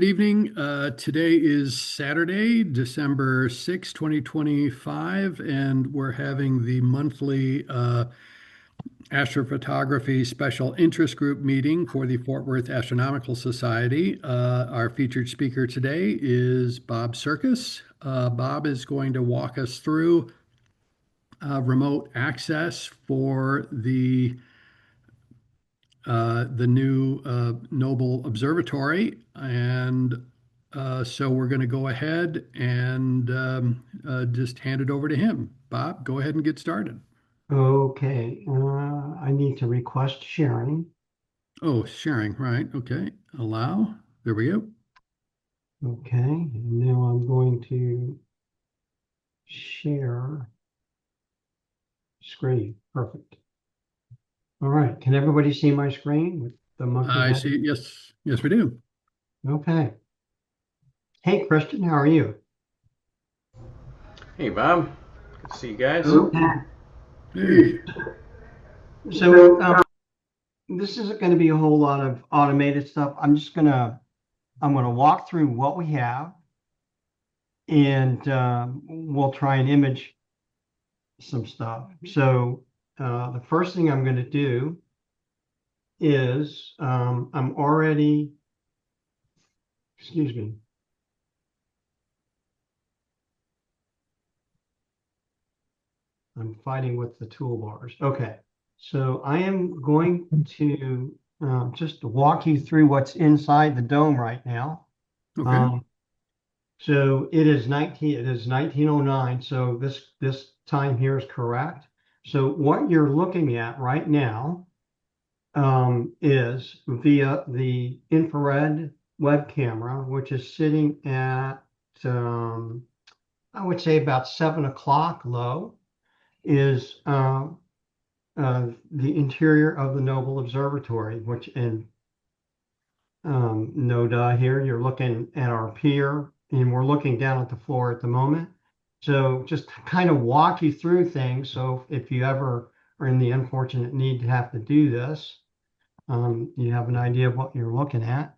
good evening. Today is Saturday, December 6, 2025, and we're having the monthly Astrophotography Special Interest Group meeting for the Fort Worth Astronomical Society. Our featured speaker today is Bob Sirkis. Bob is going to walk us through remote access for the new Noble Observatory. And so we're going to go ahead and just hand it over to him. Bob, go ahead and get started. Okay, I need to request sharing. Oh, sharing, right. Okay. Allow. There we go. Okay, and now I'm going to share screen. Perfect. All right, can everybody see my screen with the monkey I head? see. Yes. Yes, we do. Okay. Hey, Christian, how are you? Hey Bob, good to see you guys. Okay. Hey. So this isn't going to be a whole lot of automated stuff. I'm gonna walk through what we have, and we'll try and image some stuff. So the first thing I'm going to do is I'm already, excuse me, I'm fighting with the toolbars. Okay, so I am going to just walk you through what's inside the dome right now. Okay. Um, so it is 1909, so this time here is correct. So what you're looking at right now is via the infrared web camera, which is sitting at, um, I would say about 7 o'clock low, is the interior of the Noble Observatory, which in NODA here, you're looking at our pier, and we're looking down at the floor at the moment. So just to kind of walk you through things. So if you ever are in the unfortunate need to have to do this, you have an idea of what you're looking at.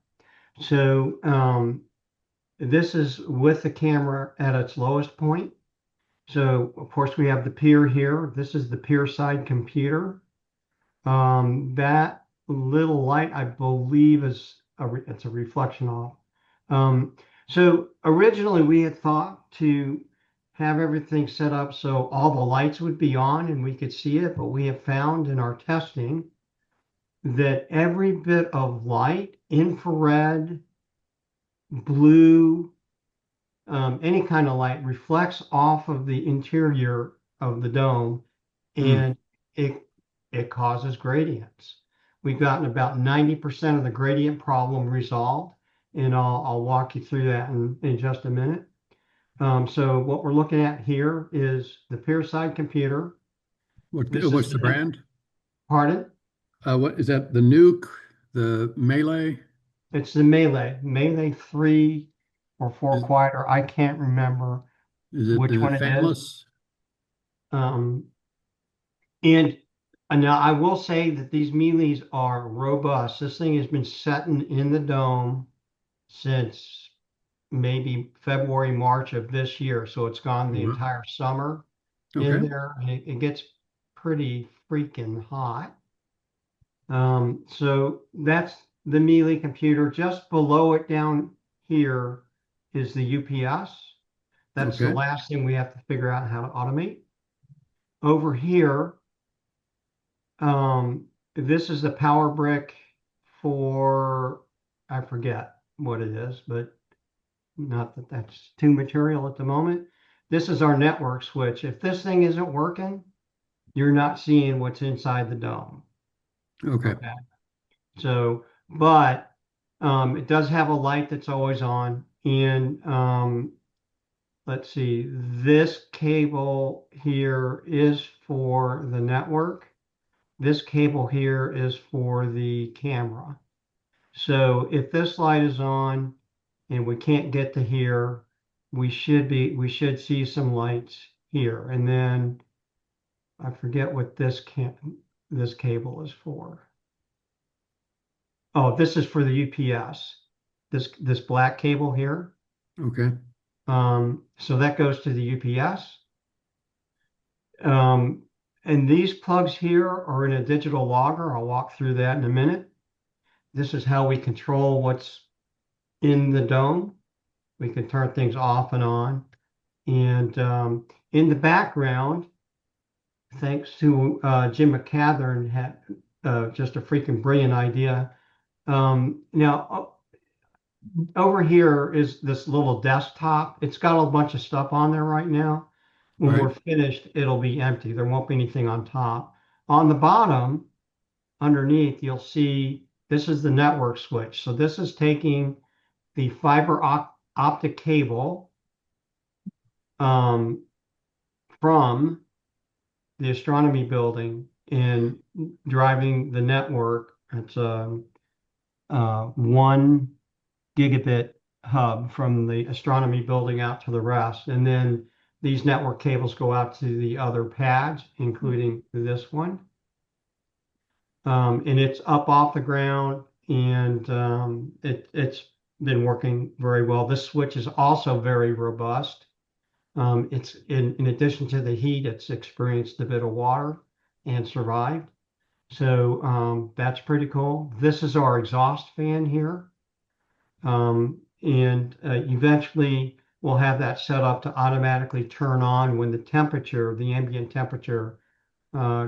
So this is with the camera at its lowest point. So of course we have the pier here. This is the pier side computer. That little light, I believe, it's a reflection off. Um, so originally we had thought to have everything set up so all the lights would be on and we could see it, but we have found in our testing that every bit of light, infrared, blue, any kind of light reflects off of the interior of the dome, Hmm. and it it causes gradients. We've gotten about 90% of the gradient problem resolved, and I'll walk you through that in just a minute. So what we're looking at here is the pier side computer. This is What's the the, brand? pardon? What is that? The Nuke, the Melee? It's the Melee 3 or 4 Is, quieter. I can't remember which is one it it is. fanless? Um, And now I will say that these melees are robust. This thing has been setting in the dome since maybe February, March of this year. So it's gone the Wow. entire summer in Okay. there, and it gets pretty freaking hot. So that's the melee computer. Just below it down here is the UPS. That's the Okay. last thing we have to figure out how to automate. Over here, this is the power brick for, I forget what it is, but not that that's too material at the moment. This is our network switch. If this thing isn't working, you're not seeing what's inside the dome. Okay. Okay. So, but it does have a light that's always on. And let's see, this cable here is for the network. This cable here is for the camera. So if this light is on and we can't get to here, we should see some lights here. And then I forget what this cable is for. Oh, this is for the UPS. this black cable here. Okay. So that goes to the UPS. And these plugs here are in a digital logger. I'll walk through that in a minute. This is how we control what's in the dome. We can turn things off and on. And in the background, thanks to Jim McCathren, had just a freaking brilliant idea. Now, over here is this little desktop. It's got a bunch of stuff on there right now. When we're finished, it'll be empty. There won't be anything on top. On the bottom, underneath, you'll see this is the network switch. So this is taking the fiber optic cable from the astronomy building and driving the network. It's a 1 gigabit hub from the astronomy building out to the rest. And then these network cables go out to the other pads, including this one. And it's up off the ground, and it's been working very well. This switch is also very robust. It's in addition to the heat, it's experienced a bit of water and survived. So that's pretty cool. This is our exhaust fan here. And eventually we'll have that set up to automatically turn on when the temperature, the ambient temperature,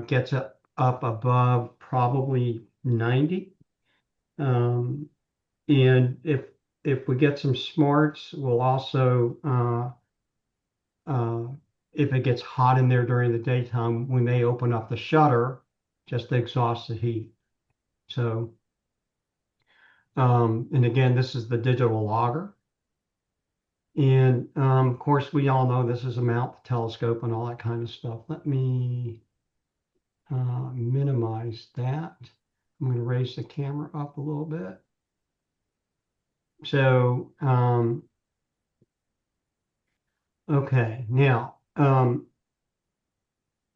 gets up above probably 90. And if we get some smarts, we'll also if it gets hot in there during the daytime, we may open up the shutter just to exhaust the heat. So, and again, this is the digital logger. And of course, we all know this is a mount the telescope and all that kind of stuff. Let me minimize that. I'm going to raise the camera up a little bit. So, okay, now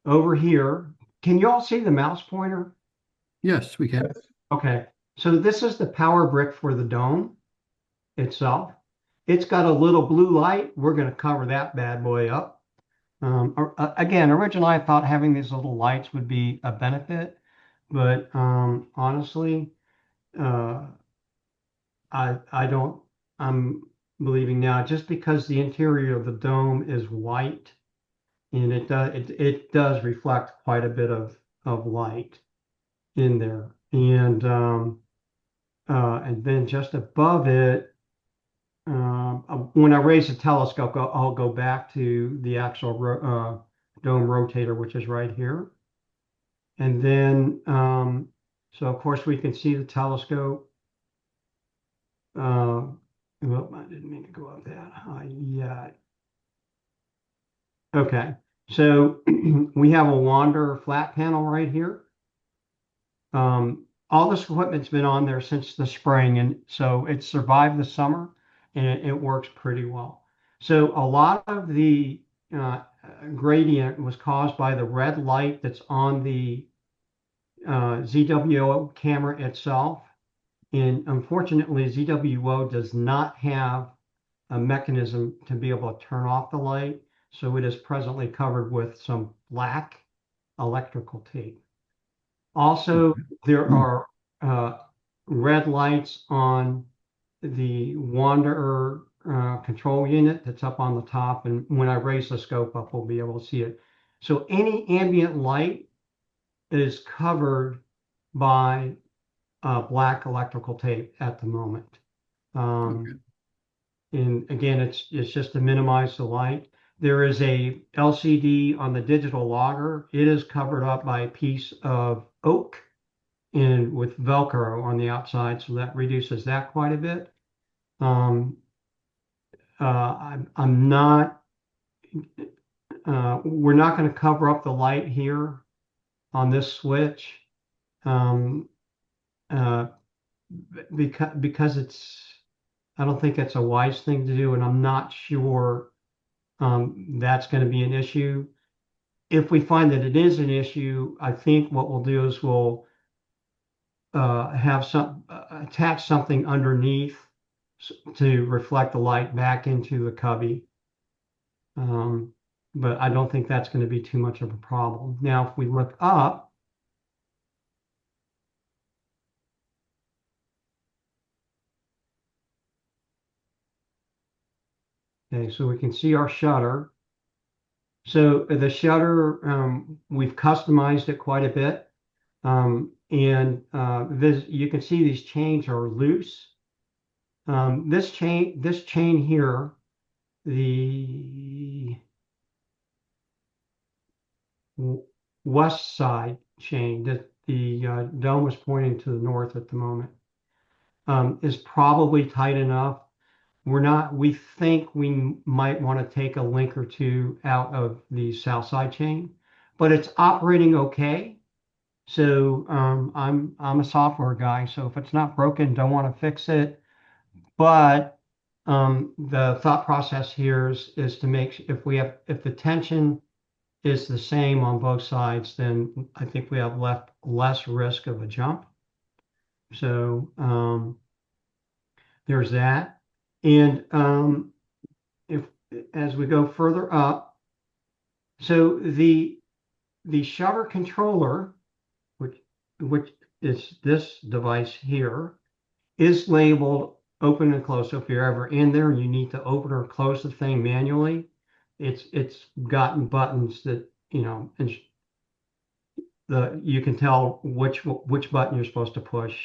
over here, can you all see the mouse pointer? Yes, we can. Okay, so this is the power brick for the dome itself. It's got a little blue light. We're going to cover that bad boy up. Again, originally I thought having these little lights would be a benefit, but honestly, I don't. I'm believing now just because the interior of the dome is white, and it does reflect quite a bit of light in there, and then just above it. When I raise the telescope, I'll go back to the actual dome rotator, which is right here. And then, so of course we can see the telescope. Well, I didn't mean to go up that high yet. Okay, so we have a Wander flat panel right here. All this equipment's been on there since the spring, and so it survived the summer. And it works pretty well. So a lot of the gradient was caused by the red light that's on the ZWO camera itself. And unfortunately, ZWO does not have a mechanism to be able to turn off the light. So it is presently covered with some black electrical tape. Also, there are red lights on the Wanderer control unit that's up on the top, and when I raise the scope up, we'll be able to see it. So any ambient light is covered by black electrical tape at the moment. And again, it's just to minimize the light. There is a LCD on the digital logger. It is covered up by a piece of oak and with Velcro on the outside, so that reduces that quite a bit. I'm not, we're not going to cover up the light here on this switch because it's, I don't think it's a wise thing to do, and I'm not sure that's going to be an issue. If we find that it is an issue, I think what we'll do is we'll have attach something underneath to reflect the light back into the cubby. But I don't think that's going to be too much of a problem. Now, if we look up, okay, so we can see our shutter. So the shutter, we've customized it quite a bit. And you can see these chains are loose. This chain here, the west side chain, that the dome is pointing to the north at the moment, is probably tight enough. We think we might want to take a link or two out of the south side chain, but it's operating okay. So I'm a software guy, so if it's not broken, don't want to fix it. But the thought process here is to make, if the tension is the same on both sides, then I think we have less risk of a jump. So there's that. And if as we go further up, so the shutter controller, which is this device here, is labeled open and close. So if you're ever in there and you need to open or close the thing manually, it's gotten buttons that, you know, and you can tell which button you're supposed to push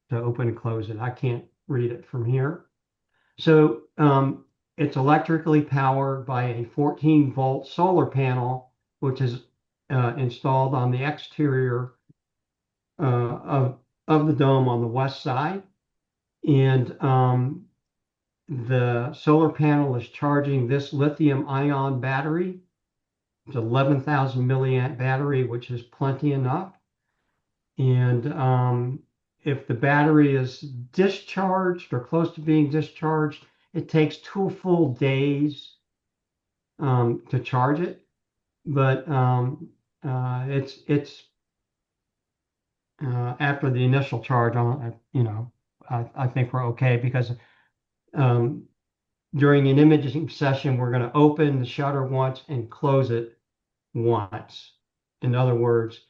to open and close it. I can't read it from here. So it's electrically powered by a 14-volt solar panel, which is installed on the exterior of the dome on the west side. And the solar panel is charging this lithium ion battery. It's 11,000 milliamp battery, which is plenty enough. And if the battery is discharged or close to being discharged, it takes 2 full days to charge it. But it's after the initial charge on, you know, I think we're okay, because during an imaging session, we're going to open the shutter once and close it once. In other words,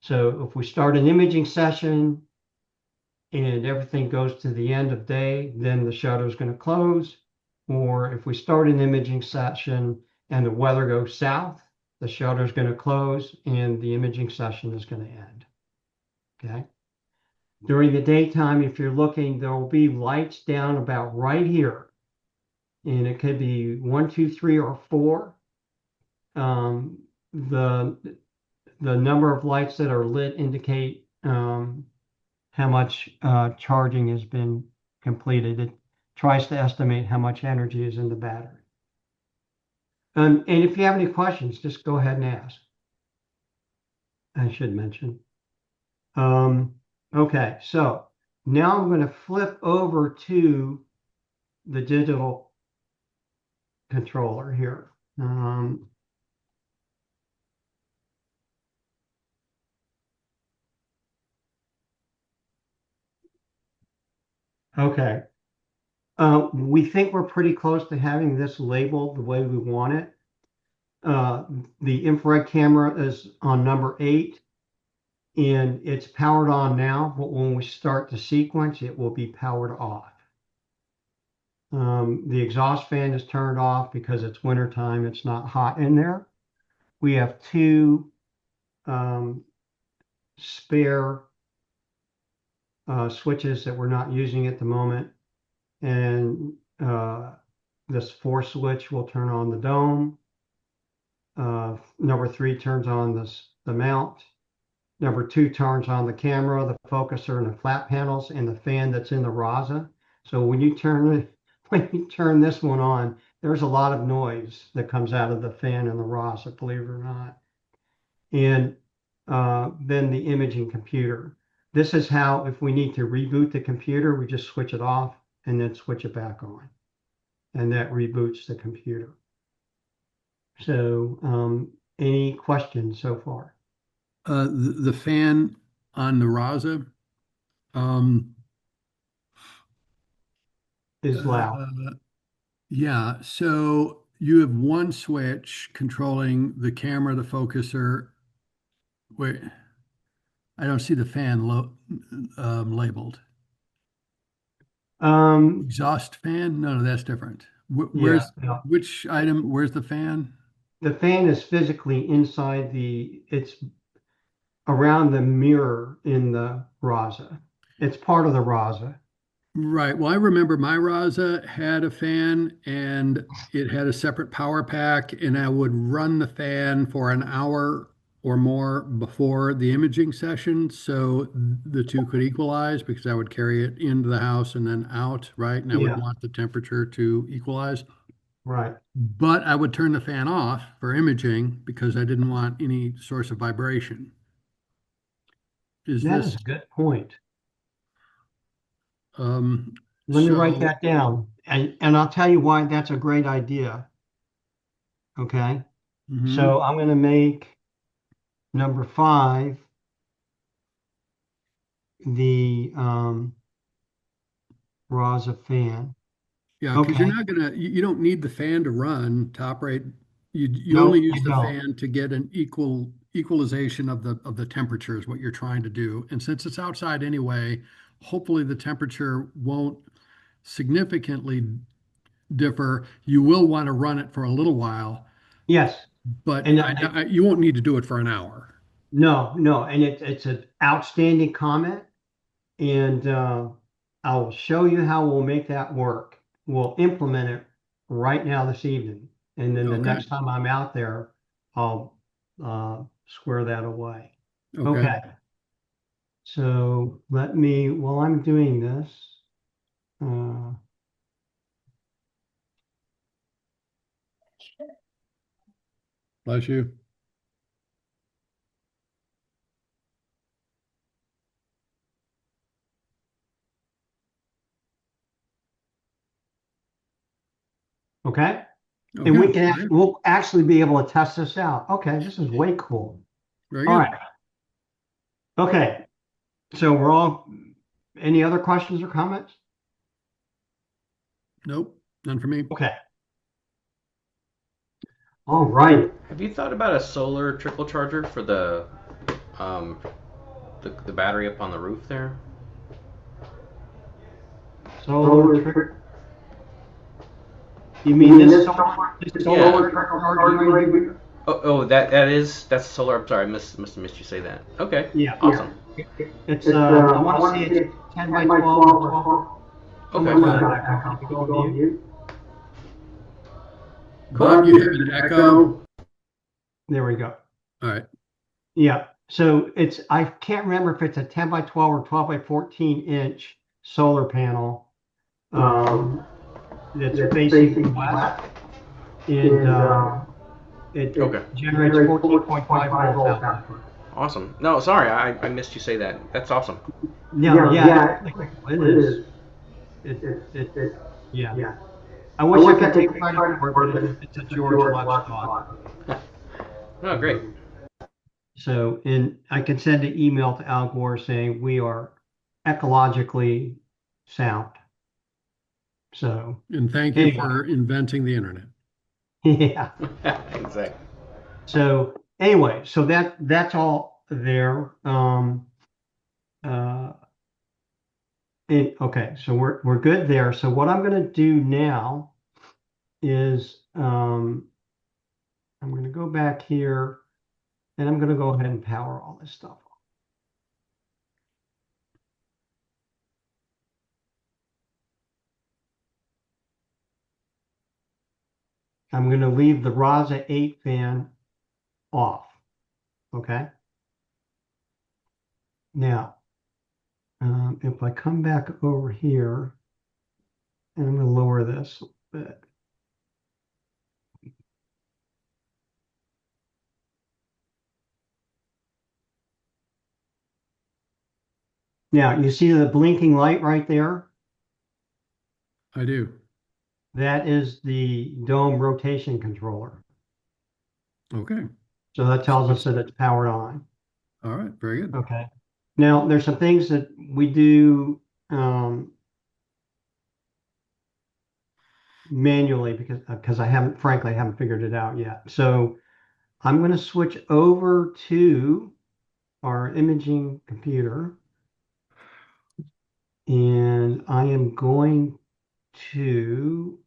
so if we start an imaging session and everything goes to the end of day, then the shutter is going to close. Or if we start an imaging session and the weather goes south, the shutter is going to close and the imaging session is going to end. Okay. During the daytime, if you're looking, there will be lights down about right here. And it could be 1, 2, 3, or 4. The number of lights that are lit indicate how much charging has been completed. It tries to estimate how much energy is in the battery. And if you have any questions, just go ahead and ask. I should mention. Okay, so now I'm going to flip over to the digital controller here. Okay. We think we're pretty close to having this labeled the way we want it. The infrared camera is on number 8, and it's powered on now, but when we start the sequence, it will be powered off. The exhaust fan is turned off because it's wintertime, it's not hot in there. We have 2 spare switches that we're not using at the moment. And this 4 switch will turn on the dome. Number 3 turns on the mount. Number 2 turns on the camera, the focuser, and the flat panels, and the fan that's in the Raza. So when you turn this one on, there's a lot of noise that comes out of the fan and the Raza, believe it or not. And then the imaging computer. This is how, if we need to reboot the computer, we just switch it off and then switch it back on. And that reboots the computer. So any questions so far? The fan on the Raza, is loud. Yeah, so you have one switch controlling the camera, the focuser. Wait, I don't see the fan labeled. Exhaust fan? No, that's different. Yeah, Where's which item? Where's the fan? the fan is physically inside it's around the mirror in the Raza. It's part of the Raza. Right. Well, I remember my Raza had a fan and it had a separate power pack, and I would run the fan for an hour or more before the imaging session so the two could equalize because I would carry it into the house and then out, right? And I would Yeah, want the temperature to equalize. right. But I would turn the fan off for imaging because I didn't want any source of vibration. Is That is this a good point. um Let me write so that down. And I'll tell you why that's a great idea. Okay. mhm. So I'm going to make number 5 the Raza fan. Yeah, because you're Okay. not gonna, you don't need the fan to run to operate. You only No, use you the don't. fan to get an equalization of the temperature is what you're trying to do. And since it's outside anyway, hopefully the temperature won't significantly differ. You will want to run it for a little while, Yes. but And you won't need to do it for an hour. no, no. And it's an outstanding comment. And I'll show you how we'll make that work. We'll implement it right now this evening. And then the Okay. next time I'm out there, I'll square that away. Okay. Okay. So while I'm doing this, uh, Bless you. okay. And Okay. All right. we'll actually be able to test this out. Okay, this is way cool. Very All good. right. Okay. So any other questions or comments? Nope. None for me. Okay. All right. Have you thought about a solar trickle charger for um the battery up on the roof there? Solar trick. You mean this solar charger right here? Oh, that's solar. I'm sorry, I must have missed you say that. Okay, Yeah. awesome. It's I want to say it's 10 by 12 or 12. Okay, If you go on mute. Bob, you have an echo. There we go. All right. Yeah. So I can't remember if it's a 10 by 12 or 12 by 14 inch solar panel. That's facing west. And it generates 14.5 volts output. awesome. No, sorry, I missed you say that. That's awesome. Yeah, it is. Yeah. I wish I could take credit for it, but it's a George Lutz thought. Oh, great. So, and I can send an email to Al Gore saying we are ecologically sound. So, And thank you anyway. for inventing the internet. Yeah. Exactly. So anyway, so that's all there. Okay, so we're good there. So what I'm going to do now is I'm going to go back here and I'm going to go ahead and power all this stuff. I'm going to leave the Raza 8 fan off. Okay. Now, if I come back over here, and I'm going to lower this a bit. Now, you see the blinking light right there? I do. That is the dome rotation controller. Okay. So that tells us that it's powered on. All right. Very good. Okay. Now, there's some things that we do manually because frankly, I haven't figured it out yet. So I'm going to switch over to our imaging computer, and I am going to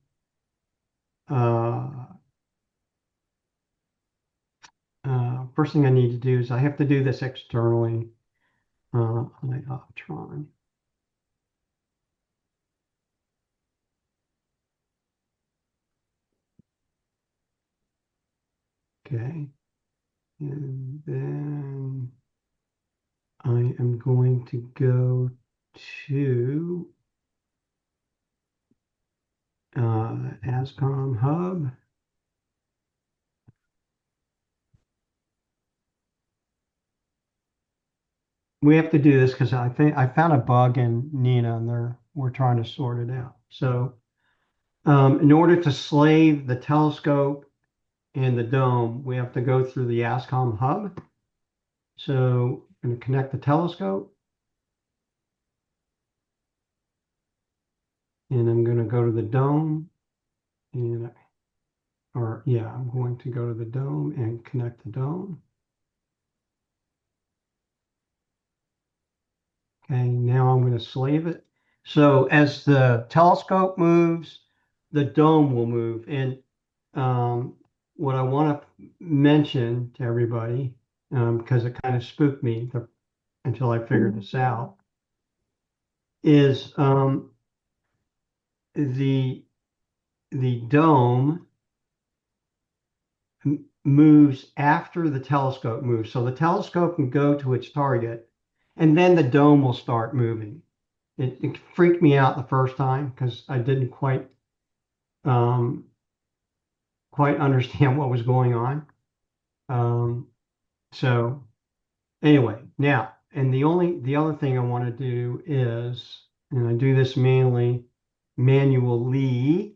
uh, first thing I need to do is I have to do this externally on Optron. Okay, and then I am going to go to ASCOM Hub. We have to do this because I think I found a bug in Nina and we're trying to sort it out. So in order to slave the telescope and the dome, we have to go through the ASCOM Hub. So I'm going to connect the telescope. And I'm going to go to the dome. I'm going to go to the dome and connect the dome. Okay, now I'm going to slave it. So as the telescope moves, the dome will move. And what I want to mention to everybody, because it kind of spooked me until I figured this out, is the dome moves after the telescope moves. So the telescope can go to its target, and then the dome will start moving. It freaked me out the first time because I didn't um, quite understand what was going on. So anyway, now, and the other thing I want to do is, and I do this manually, because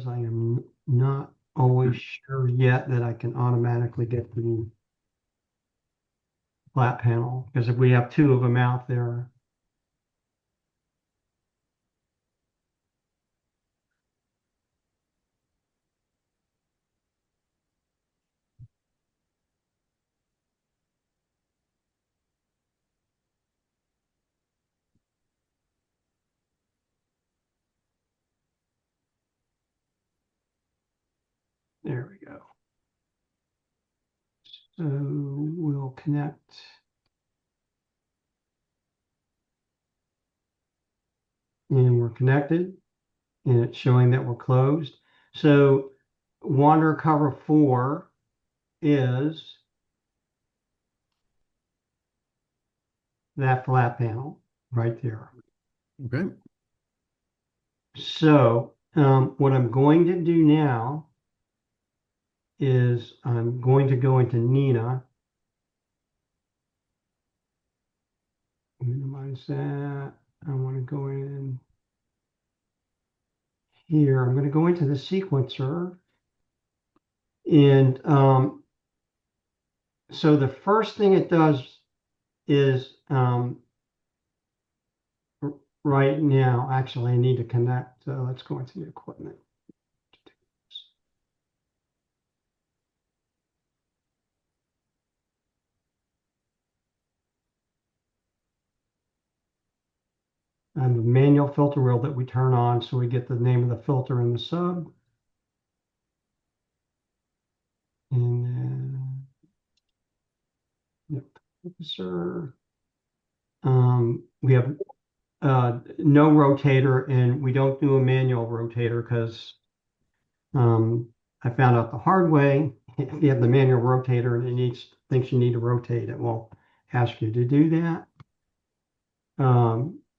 I am not always sure yet that I can automatically get the flat panel, because if we have two of them out there. There we go. So we'll connect. And we're connected, and it's showing that we're closed. So wander cover 4 is that flat panel right there. Okay. So what I'm going to do now is I'm going to go into Nina. Minimize that. I want to go in here. I'm going to go into the sequencer. And so the first thing it does is right now, actually, I need to connect. Let's go into the equipment. And the manual filter wheel that we turn on, so we get the name of the filter in the sub. And then, yep, officer. We have no rotator, and we don't do a manual rotator because I found out the hard way. If you have the manual rotator and thinks you need to rotate, it will ask you to do that.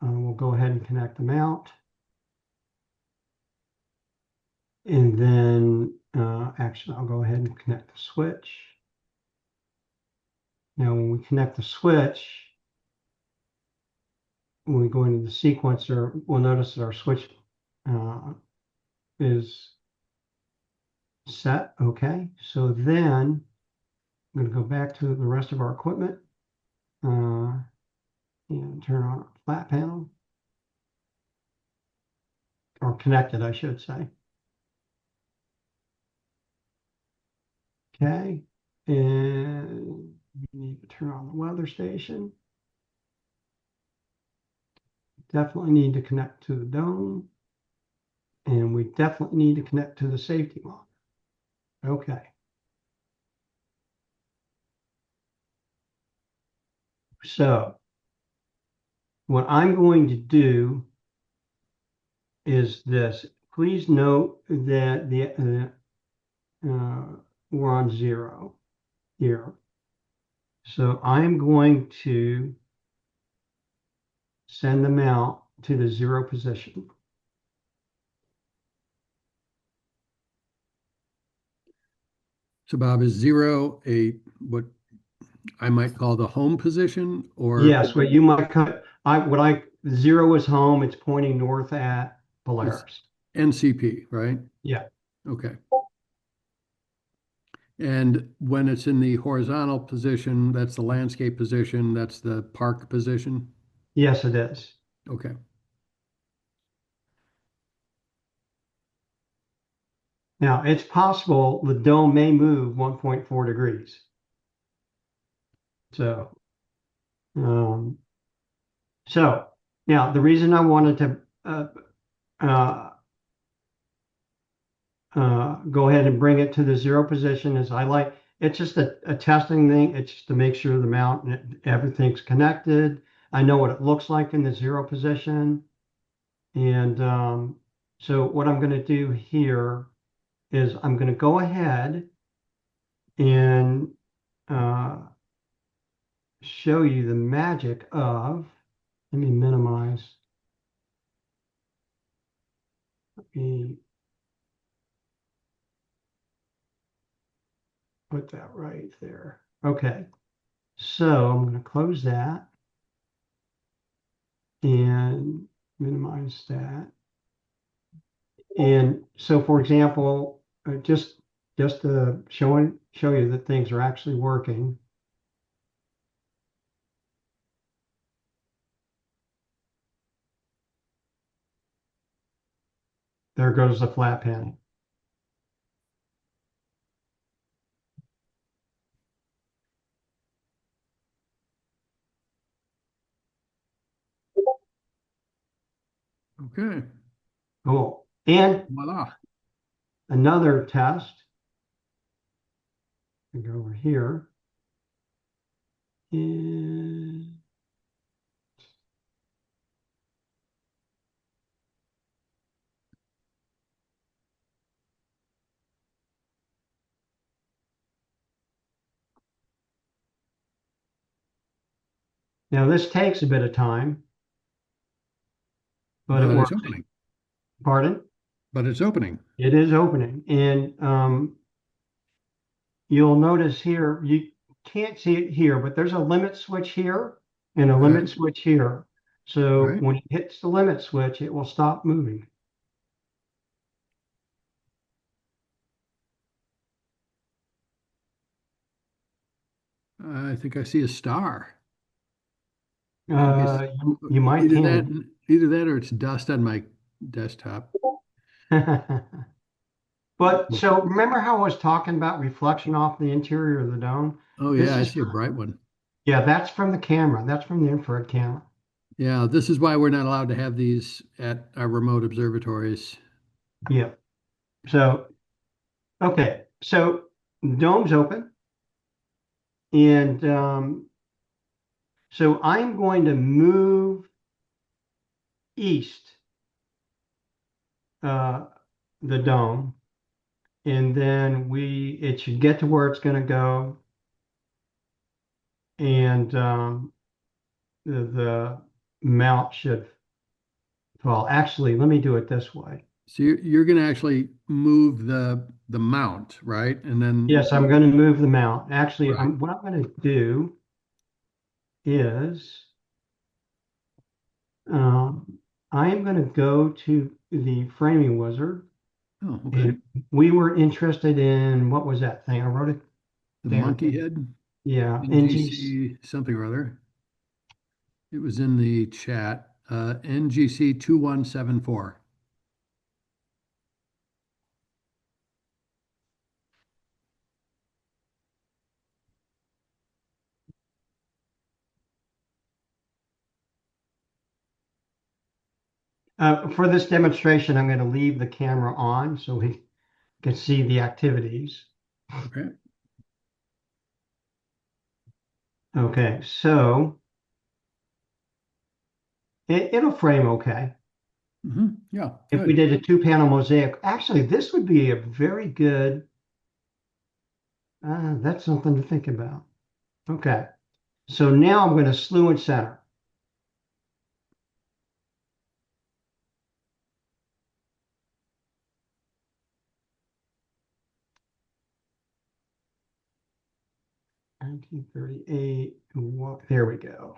We'll go ahead and connect them out. And then actually, I'll go ahead and connect the switch. Now, when we connect the switch, when we go into the sequencer, we'll notice that our switch is set. Okay, so then I'm going to go back to the rest of our equipment and turn on our flat panel. or connected, I should say. Okay, and we need to turn on the weather station. Definitely need to connect to the dome. And we definitely need to connect to the safety monitor. Okay. So what I'm going to do is this. Please note that we're on 0 here. So I'm going to send them out to the 0 position. So Bob, is 0 what I might call the home position, or Yes, what you might cut. 0 is home. It's pointing north at Polaris. NCP, right? Yeah. Okay. And when it's in the horizontal position, that's the landscape position, that's the park position? Yes, it is. Okay. Now, it's possible the dome may move 1.4 degrees. So, um, now the reason I wanted to uh, go ahead and bring it to the 0 position is it's just a testing thing. It's just to make sure the mount and everything's connected. I know what it looks like in the 0 position. And so what I'm going to do here is I'm going to go ahead and show you the magic of, let me minimize. Let me put that right there. Okay, so I'm going to close that and minimize that. And so, for example, just to show you that things are actually working. There goes the flat panel. Okay. Cool. And Voila. another test. We go over here. And now this takes a bit of time, but it But it's works. opening. Pardon? But it's opening. It is opening. And you'll notice here, you can't see it here, but there's a limit switch here and a limit Right. switch here. So Right. when it hits the limit switch, it will stop moving. I think I see a star. I guess You might either can. that, either that or it's dust on my desktop. But so remember how I was talking about reflection off the interior of the dome? Oh yeah, This I is, see a bright one. yeah, that's from the camera. That's from the infrared camera. Yeah, this is why we're not allowed to have these at our remote observatories. Yeah. So, okay. So dome's open. And so I'm going to move east uh, the dome. And then it should get to where it's going to go. And the mount should fall. Actually, let me do it this way. So you're going to actually move the mount, right? And then Yes, I'm going to move the mount. Actually, right. what I'm going to do is I am going to go to the framing wizard. Oh, okay. And we were interested in, what was that thing? I wrote it The down. monkey head, Yeah, NGC. NGC something or other. It was in the chat. NGC 2174. For this demonstration, I'm going to leave the camera on so we can see the activities. Okay. Okay, so it'll frame okay. Yeah, If we good. did a two-panel mosaic, actually, this would be a very good, that's something to think about. Okay, so now I'm going to slew and center. – 1938, there we go.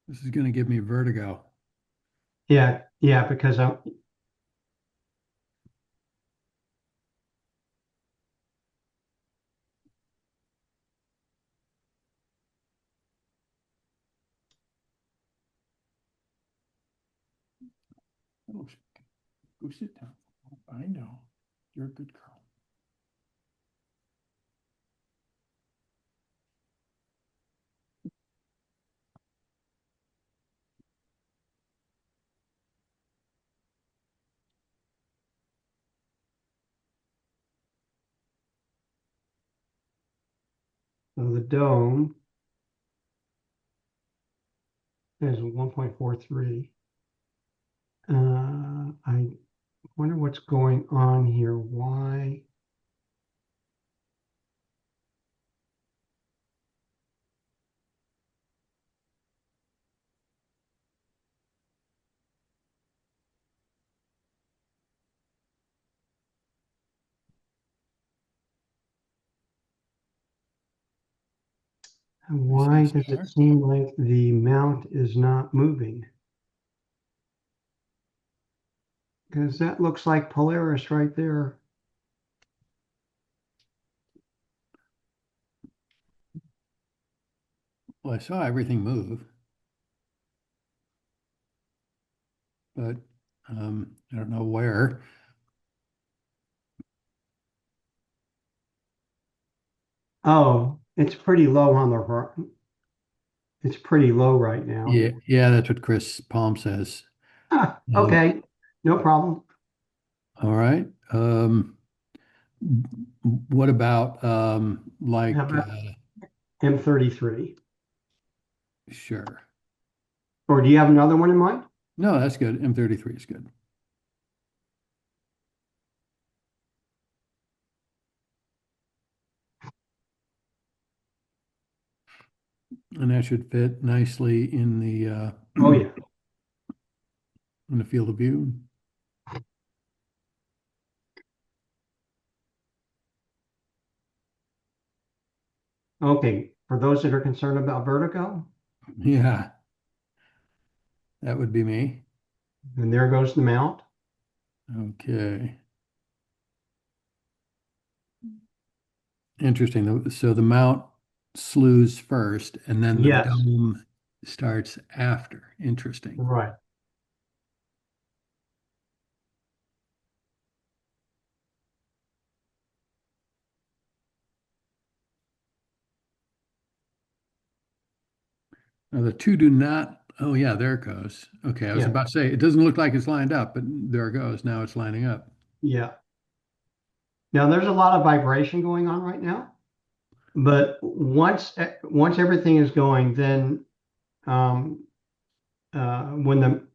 This is going to give me vertigo. Yeah, yeah, because I'm, Oh, go sit down. I know. You're a good girl. so the dome is 1.43. I wonder what's going on here. Why? You see a Why does it star? seem like the mount is not moving? Because that looks like Polaris right there. Well, I saw everything move, but I don't know where. Oh, it's pretty low on the, it's pretty low right now. Yeah, yeah, that's what Chris Palm says. Ah, Um, okay, no problem. all right. What about How like about M33? sure. Or do you have another one in mind? No, that's good. M33 is good. And that should fit nicely in the Oh, yeah. in the field of view. Okay, for those that are concerned about vertigo, Yeah, that would be me. and there goes the mount. Okay. Interesting. So the mount slews first, and then the Yes, dome starts after. Interesting. right. Now the two do not. Oh yeah, there it goes. Okay, I was Yeah, about to say it doesn't look like it's lined up, but there it goes. Now it's lining up. yeah. Now there's a lot of vibration going on right now, but once everything is going, then um, when the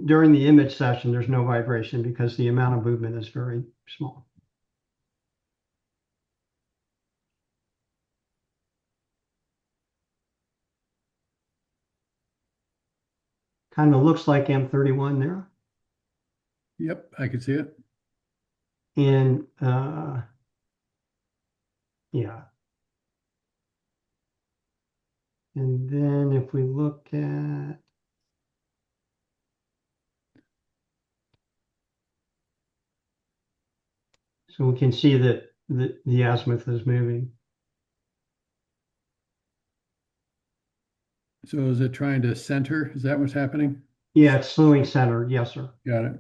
during the image session, there's no vibration because the amount of movement is very small. Kind of looks like M31 there. Yep, I can see it. And yeah. And then if we look at, so we can see that the azimuth is moving. So is it trying to center? Is that what's happening? Yeah, it's slewing center. Yes, sir. Got it.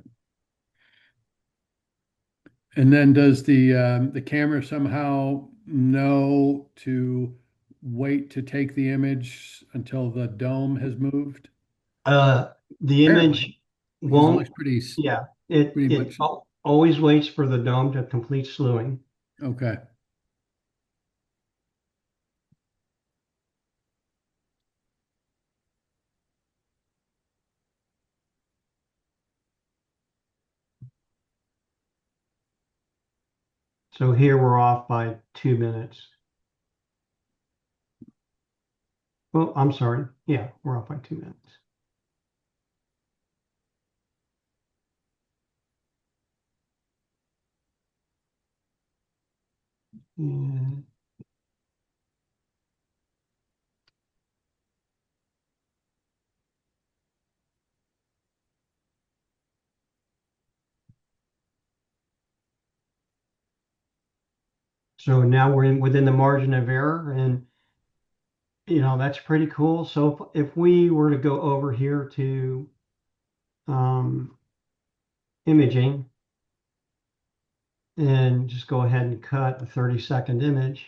And then does the camera somehow know to wait to take the image until the dome has moved? Uh, the Apparently, image because it won't, looks pretty yeah, it pretty it much always waits for the dome to complete slewing. okay. So here we're off by 2 minutes. Well, I'm sorry. Yeah, we're off by 2 minutes. And so now we're within the margin of error, and that's pretty cool. So if we were to go over here to um, imaging and just go ahead and cut a 30-second image.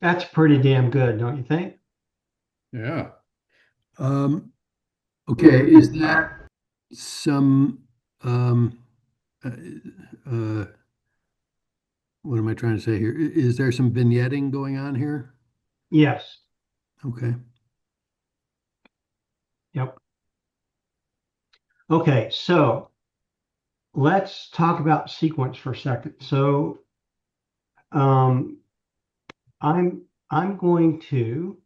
That's pretty damn good, don't you think? Yeah. Um, okay, is that some uh, uh, what am I trying to say here? Is there some vignetting going on here? Yes. Okay. Yep. Okay, so let's talk about sequence for a second. So um, I'm going to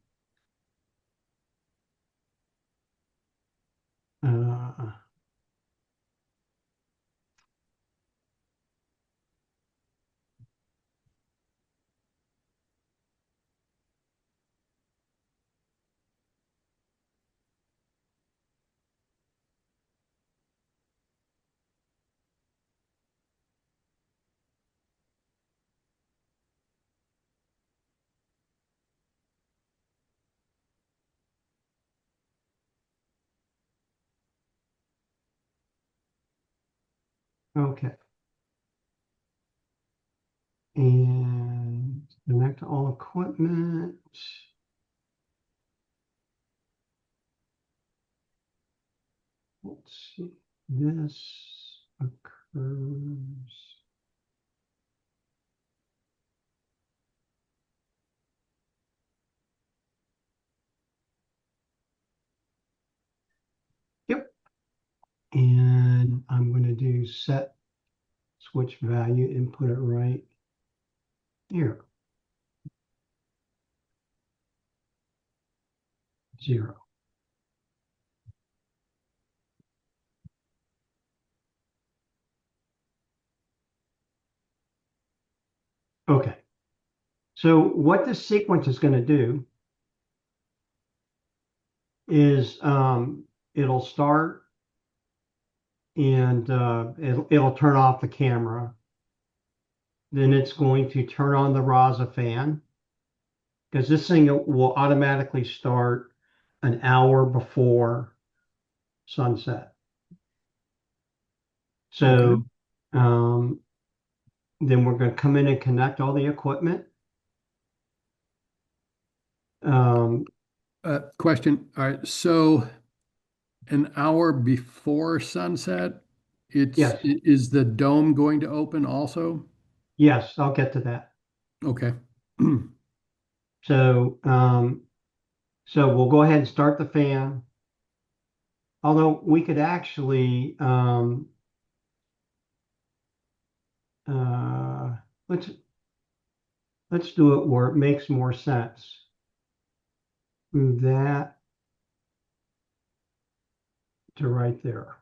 uh, okay, and connect all equipment. Let's see. This occurs. Yep. And I'm going to do set switch value and put it right here, 0. Okay. So what this sequence is going to do is it'll start and it'll turn off the camera. Then it's going to turn on the Raza fan because this thing will automatically start an hour before sunset. Okay. So um, then we're going to come in and connect all the equipment. Um, Question. All right. So an hour before sunset, yes, is the dome going to open also? yes, I'll get to that. Okay. So we'll go ahead and start the fan. Although we could actually uh, let's do it where it makes more sense. Move that to right there.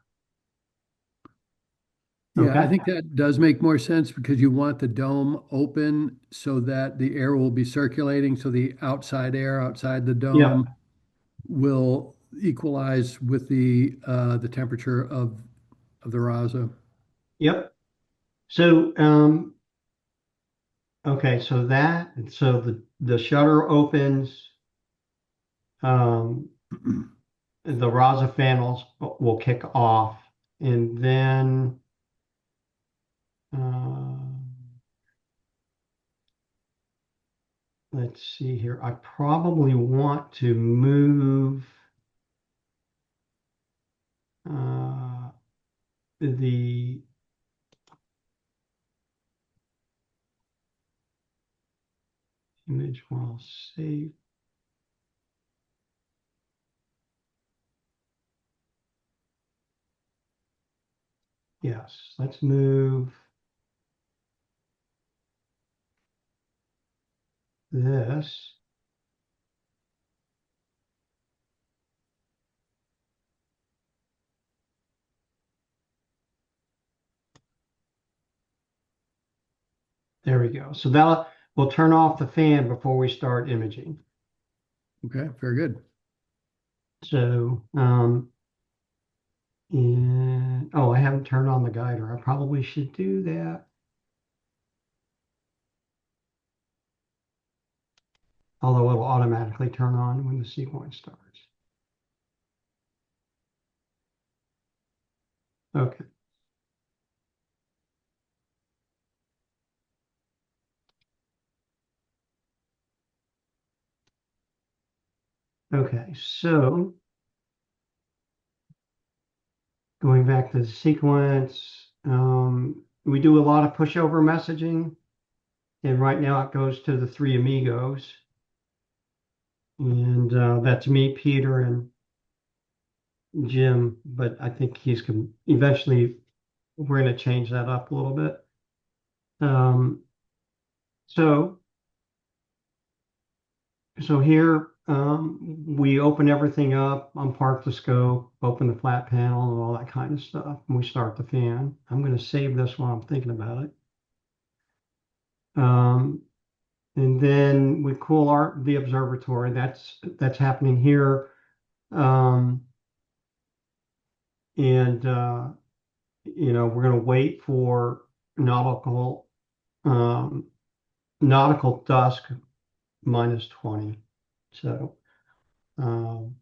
Yeah, I Okay. think that does make more sense because you want the dome open so that the air will be circulating, so the outside air outside the Yep. dome will equalize with the temperature of the Raza. Yep. So okay, so the shutter opens, um, the Raza panels will kick off, and then uh, let's see here. I probably want to move uh, the image while saved. Yes, let's move this. There we go. So that we'll turn off the fan before we start imaging. Okay, very good. So, and oh, I haven't turned on the guider. I probably should do that. Although it'll automatically turn on when the sequence starts. Okay. Okay, so going back to the sequence, we do a lot of pushover messaging, and right now it goes to the three amigos, and that's me, Peter, and Jim. But I think eventually we're going to change that up a little bit. So here we open everything up, unpark the scope, open the flat panel, and all that kind of stuff. And we start the fan. I'm going to save this while I'm thinking about it. Um, and then we cool the observatory. That's happening here. Um, and we're going to wait for nautical um, nautical dusk -20. So um,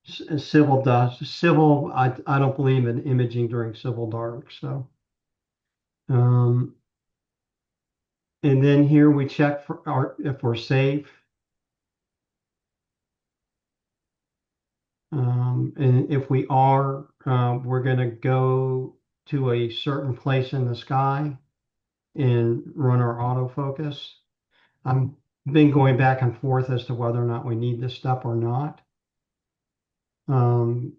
civil dusk, civil. I don't believe in imaging during civil dark. So um, and then here we check if we're safe. And if we are, we're going to go to a certain place in the sky and run our autofocus. I've been going back and forth as to whether or not we need this stuff or not. Um,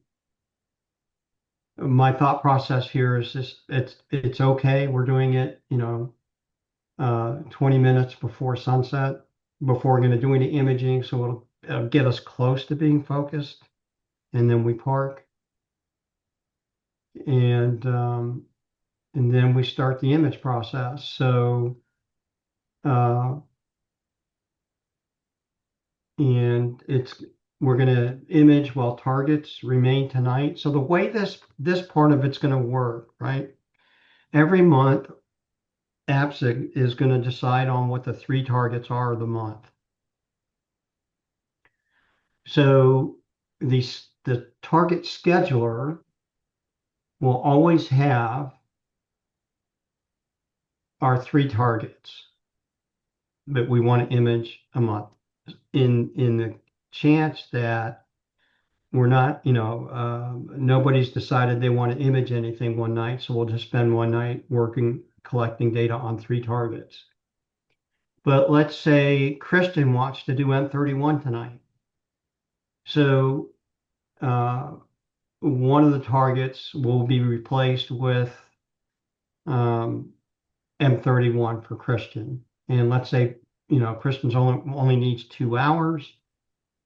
my thought process here is just it's okay. We're doing it, 20 minutes before sunset, before we're going to do any imaging, so it'll get us close to being focused, and then we park, and then we start the image process. So uh, and we're going to image while targets remain tonight. So the way this part of it's going to work, right? Every month, APSIG is going to decide on what the three targets are of the month. So the target scheduler will always have our three targets that we want to image a month. In the chance that we're not, nobody's decided they want to image anything one night, so we'll just spend one night working, collecting data on three targets. But let's say Kristen wants to do M31 tonight. So one of the targets will be replaced with M31 for Kristen. And let's say, Kristen's only needs 2 hours.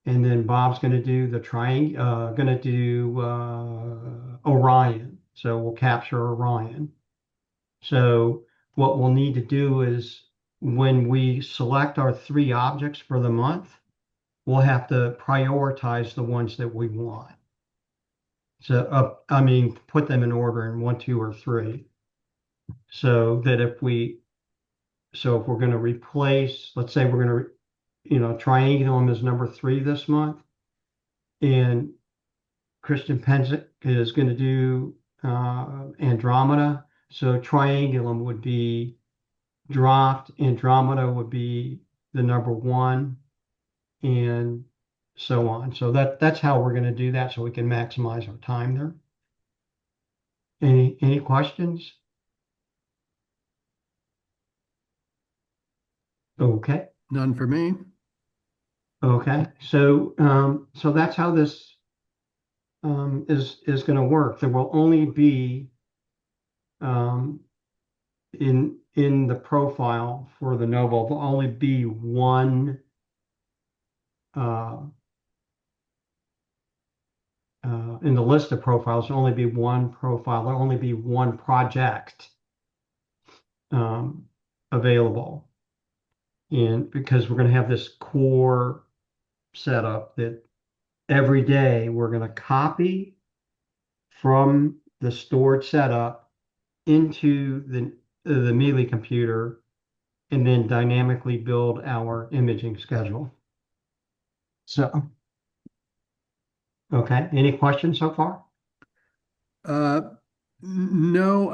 And then Bob's going to do the triangle, going to do Orion. So we'll capture Orion. So what we'll need to do is when we select our 3 objects for the month, we'll have to prioritize the ones that we want. So, put them in order in 1, 2, or 3. So that if we're going to replace, let's say we're going to, triangulum is number 3 this month, and Christian Penzic is going to do Andromeda. So triangulum would be dropped, Andromeda would be the number 1, and so on. So that's how we're going to do that so we can maximize our time there. Any questions? Okay. None for me. Okay. So that's how this is going to work. There will only be in the profile for the Noble, there'll only be one in the list of profiles, there'll only be one profile, there'll only be one project available. And because we're going to have this core setup that every day we're going to copy from the stored setup into the Mealy computer and then dynamically build our imaging schedule. So, okay, any questions so far? No,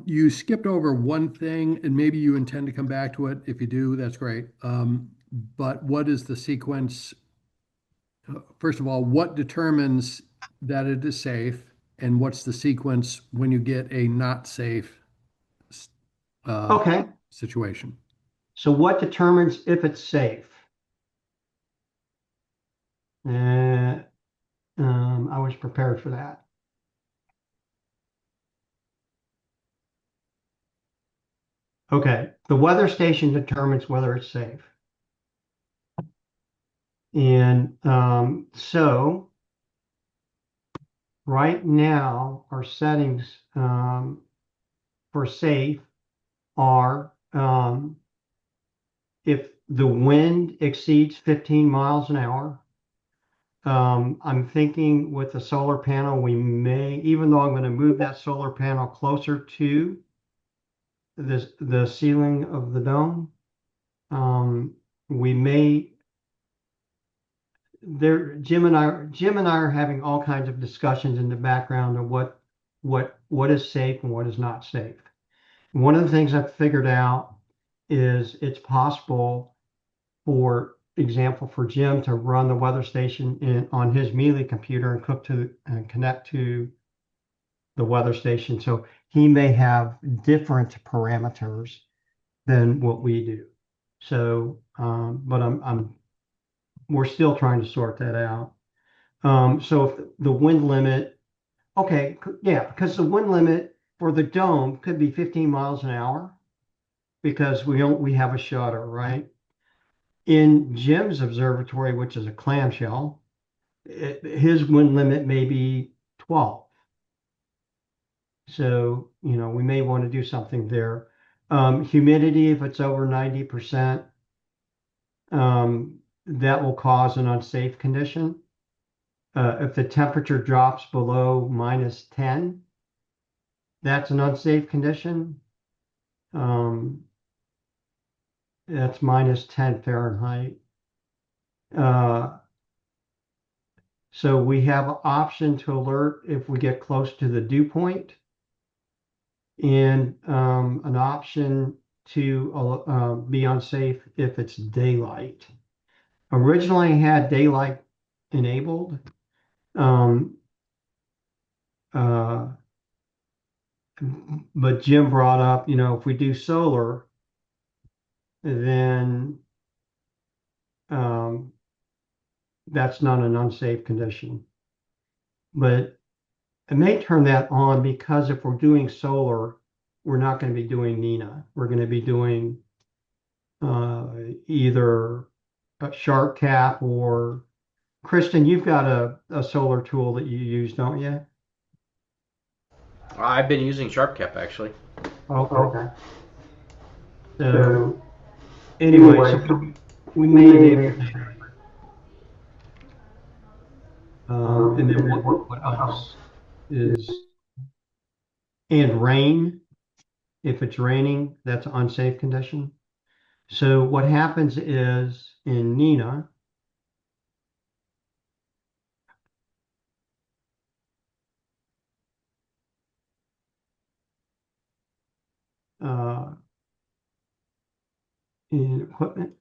you skipped over one thing, and maybe you intend to come back to it. If you do, that's great. But what is the sequence? First of all, what determines that it is safe, and what's the sequence when you get a not safe Okay, situation? so what determines if it's safe? I was prepared for that. Okay, the weather station determines whether it's safe. And so right now, our settings for safe are if the wind exceeds 15 miles an hour. I'm thinking with the solar panel, we may, even though I'm going to move that solar panel closer to the ceiling of the dome, we may Jim and I are having all kinds of discussions in the background of what is safe and what is not safe. One of the things I've figured out is it's possible, for example, for Jim to run the weather station on his Mealy computer and connect to the weather station. So he may have different parameters than what we do. So, but we're still trying to sort that out. So if the wind limit, okay, yeah, because the wind limit for the dome could be 15 miles an hour because we have a shutter, right? In Jim's observatory, which is a clamshell, his wind limit may be 12. So, we may want to do something there. Humidity, if it's over 90%, that will cause an unsafe condition. If the temperature drops below -10, that's an unsafe condition. That's -10 Fahrenheit. So we have an option to alert if we get close to the dew point, and an option to be unsafe if it's daylight. Originally, I had daylight enabled. But Jim brought up, if we do solar, then that's not an unsafe condition. But I may turn that on because if we're doing solar, we're not going to be doing Nina. We're going to be doing either a shark cap or Kristen, you've got a solar tool that you use, don't you? I've been using SharpCap actually. Okay. Okay. So So anyway, so we may enable maybe that. And then and then what what else? else is, and rain, if it's raining, that's an unsafe condition. So what happens is in Nina, uh, in equipment,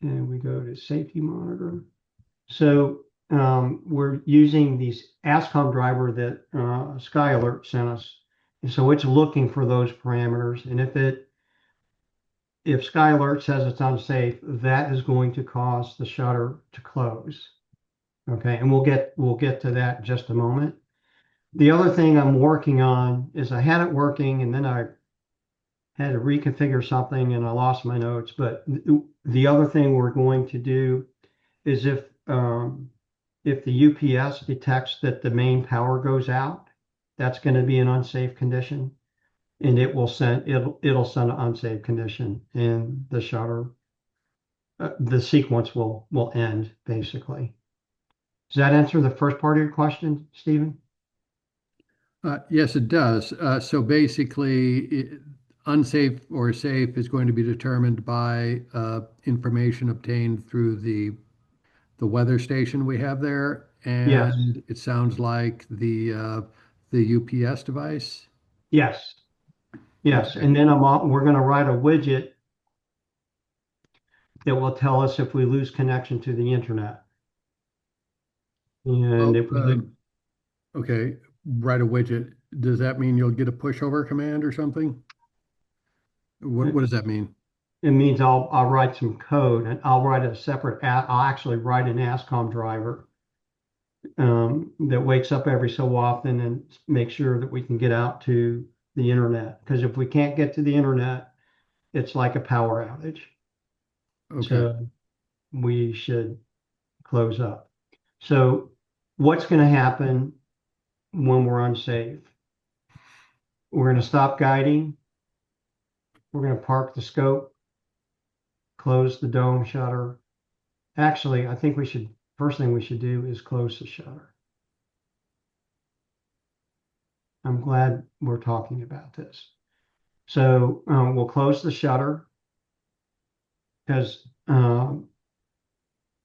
and we go to safety monitor. So we're using these ASCOM driver that Sky Alert sent us. And so it's looking for those parameters. And if Sky Alert says it's unsafe, that is going to cause the shutter to close. Okay, and we'll get to that in just a moment. The other thing I'm working on is I had it working and then I had to reconfigure something and I lost my notes. But the other thing we're going to do is if the UPS detects that the main power goes out, that's going to be an unsafe condition, and it'll send an unsafe condition, and the shutter, the sequence will end basically. Does that answer the first part of your question, Stephen? Yes, it does. So basically, unsafe or safe is going to be determined by information obtained through the weather station we have there, Yes, and it sounds like the UPS device. yes, yes. Okay. And then we're going to write a widget that will tell us if we lose connection to the internet. And Oh, if we lose, okay. Write a widget. Does that mean you'll get a pushover command or something? What does that mean? it means I'll write some code and I'll write a separate I'll actually write an ASCOM driver that wakes up every so often and make sure that we can get out to the internet. Because if we can't get to the internet, it's like a power outage. Okay. So we should close up. So what's going to happen when we're unsafe? We're going to stop guiding. We're going to park the scope, close the dome shutter. Actually, I think first thing we should do is close the shutter. I'm glad we're talking about this. So we'll close the shutter because and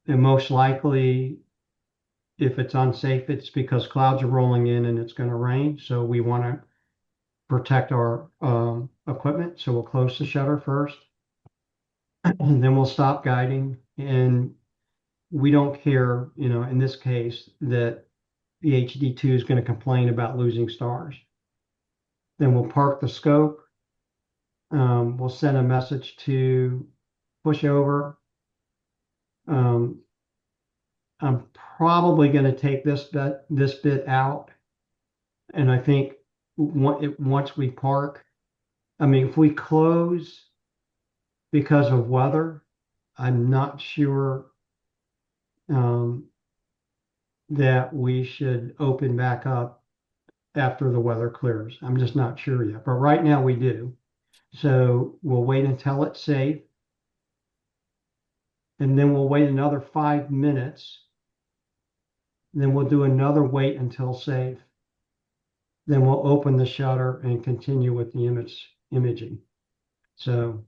most likely, if it's unsafe, it's because clouds are rolling in and it's going to rain. So we want to protect our equipment. So we'll close the shutter first, and then we'll stop guiding. And we don't care, in this case, that the HD2 is going to complain about losing stars. Then we'll park the scope. We'll send a message to push over. I'm probably going to take this bit out, and I think once we park, I mean, if we close because of weather, I'm not sure that we should open back up after the weather clears. I'm just not sure yet, but right now we do. So we'll wait until it's safe, and then we'll wait another 5 minutes. Then we'll do another wait until safe. Then we'll open the shutter and continue with the imaging. So,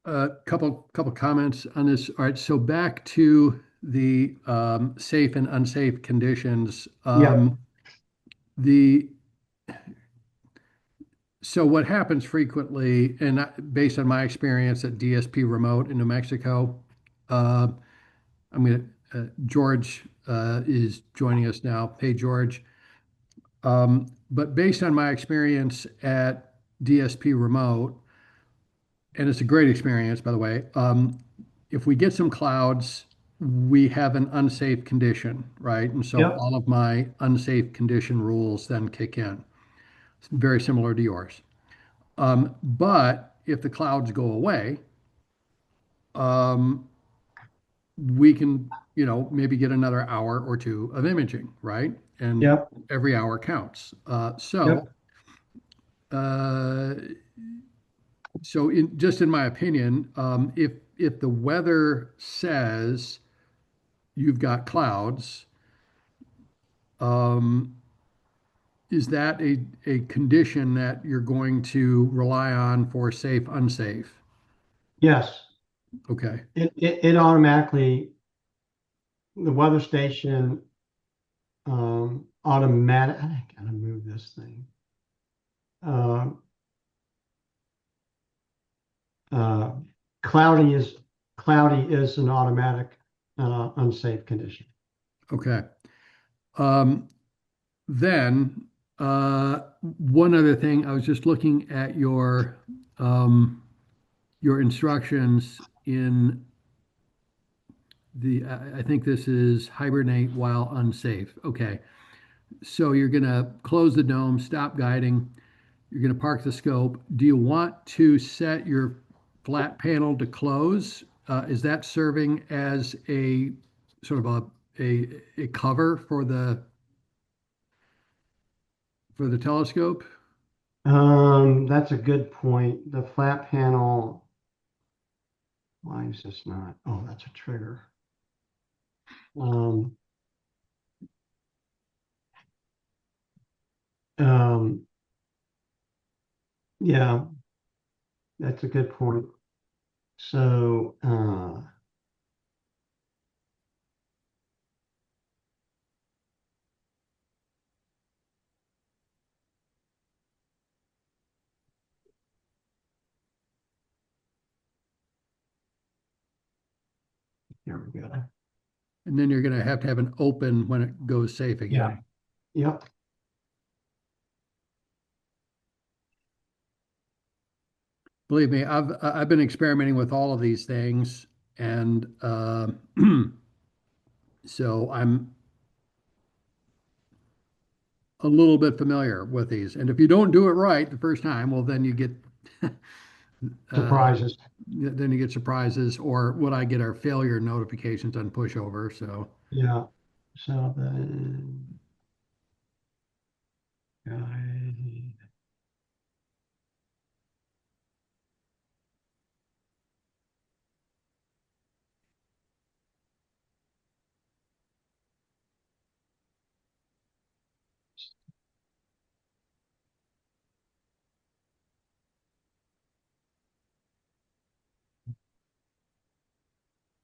A couple comments on this. All right, so back to the safe and unsafe conditions. yeah, The So what happens frequently, and based on my experience at DSP Remote in New Mexico, uh, George is joining us now. Hey, George. But based on my experience at DSP Remote, and it's a great experience, by the way. If we get some clouds, we have an unsafe condition, right? And so Yep. all of my unsafe condition rules then kick in. It's very similar to yours. But if the clouds go away, um, we can, maybe get another hour or two of imaging, right? And Yep. every hour counts. Yep. Uh, so just in my opinion, if the weather says you've got clouds, um, is that a condition that you're going to rely on for safe, unsafe? Yes. Okay. It automatically, the weather station automatic. I gotta move this thing. Uh, uh, cloudy is cloudy is an automatic unsafe condition. Okay. Um, then one other thing, I was just looking at um, your instructions in I think this is hibernate while unsafe. Okay. So you're going to close the dome, stop guiding. You're going to park the scope. Do you want to set your flat panel to close? Is that serving as a sort of a cover for the telescope? That's a good point. The flat panel, why is this not? Oh, that's a trigger. Um, um, yeah, that's a good point. So, here we go. And then you're going to have an open when it goes safe Yeah. again. Yep. Believe me, I've been experimenting with all of these things, and so I'm a little bit familiar with these. And if you don't do it right the first time, well, then you get uh, Surprises. then you get surprises, or what I get are failure notifications on pushover. So, Yeah. So then, guide.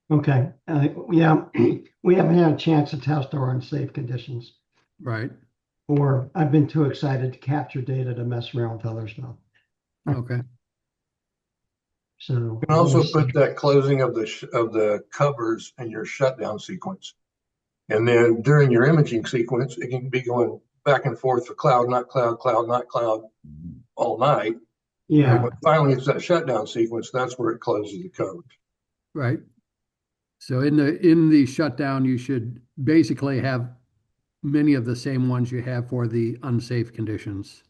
Okay. Yeah, we haven't had a chance to test our unsafe conditions, right, or I've been too excited to capture data to mess around with other stuff. okay, So You can we'll also see. put that closing of the covers in your shutdown sequence. And then during your imaging sequence, it can be going back and forth for cloud, not cloud, cloud, not cloud all night. And Yeah. when finally it's that shutdown sequence, that's where it closes the covers. right. So in the shutdown, you should basically have many of the same ones you have for the unsafe conditions.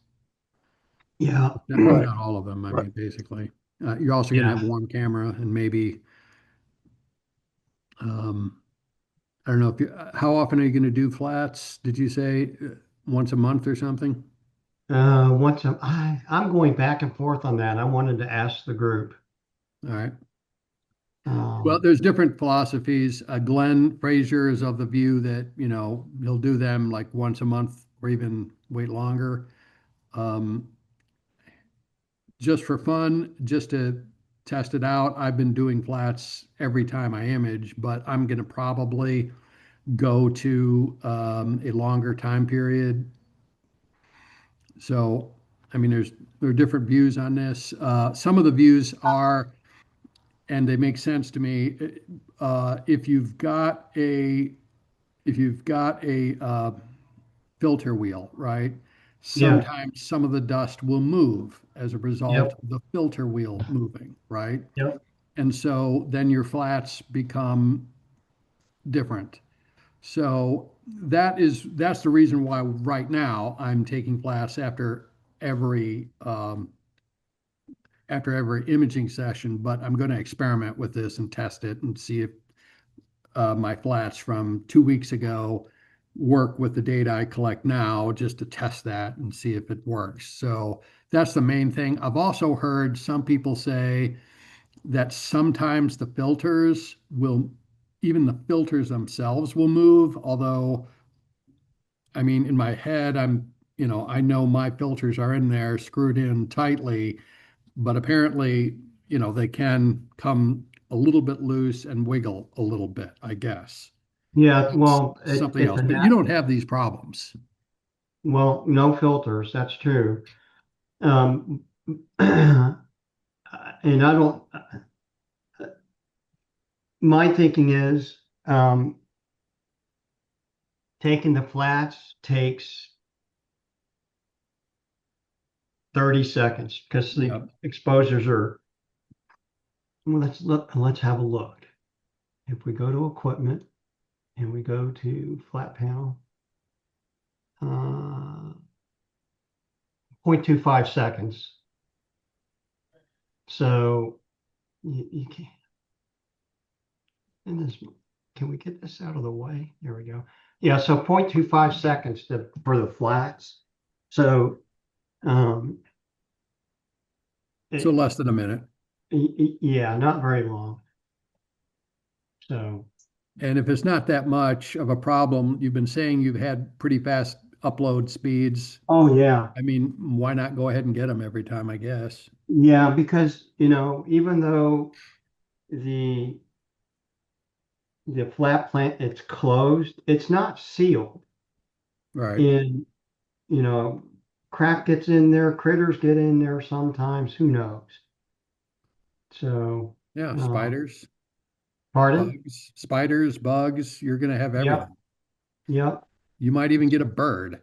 Yeah. If Right. not all of them, I Right. mean, basically. You're also going to Yeah. have one camera and maybe, um, I don't know if how often are you going to do flats? Did you say once a month or something? I'm going back and forth on that. I wanted to ask the group. All right. Well, Um, there's different philosophies. Glenn Frasier is of the view that, he'll do them like once a month or even wait longer. Um, just for fun, just to test it out. I've been doing flats every time I image, but I'm going to probably go to a longer time period. So, I mean, there are different views on this. Some of the views are, and they make sense to me. If you've got a filter wheel, right? Yeah. sometimes some of the dust will move as a result Yep. of the filter wheel moving, right? Yep. And so then your flats become different. So that's the reason why right now I'm taking flats after every imaging session, but I'm going to experiment with this and test it and see if my flats from 2 weeks ago work with the data I collect now, just to test that and see if it works. So that's the main thing. I've also heard some people say that sometimes even the filters themselves will move, although, I mean, in my head, I know my filters are in there screwed in tightly, but apparently, they can come a little bit loose and wiggle a little bit, I guess. Yeah. That's Well, something it's else, a but you don't have these problems. well, no filters. That's true. Um, and I don't. My thinking is, taking the flats takes 30 seconds because the Yeah. exposures are. Well, let's look. Let's have a look. If we go to equipment and we go to flat panel, 0.25 seconds. So you can. And this, can we get this out of the way? There we go. Yeah, so 0.25 seconds for the flats. So um, So it, less than a minute. yeah, not very long. So And if it's not that much of a problem, you've been saying you've had pretty fast upload speeds. oh yeah, I mean, why not go ahead and get them every time, I guess? yeah, because even though the flat plant it's closed, it's not sealed. Right. And you know, crap gets in there, critters get in there sometimes, who knows? So Yeah, uh, spiders, pardon? bugs, you're going to have Yep, everything. yep. You might even get a bird.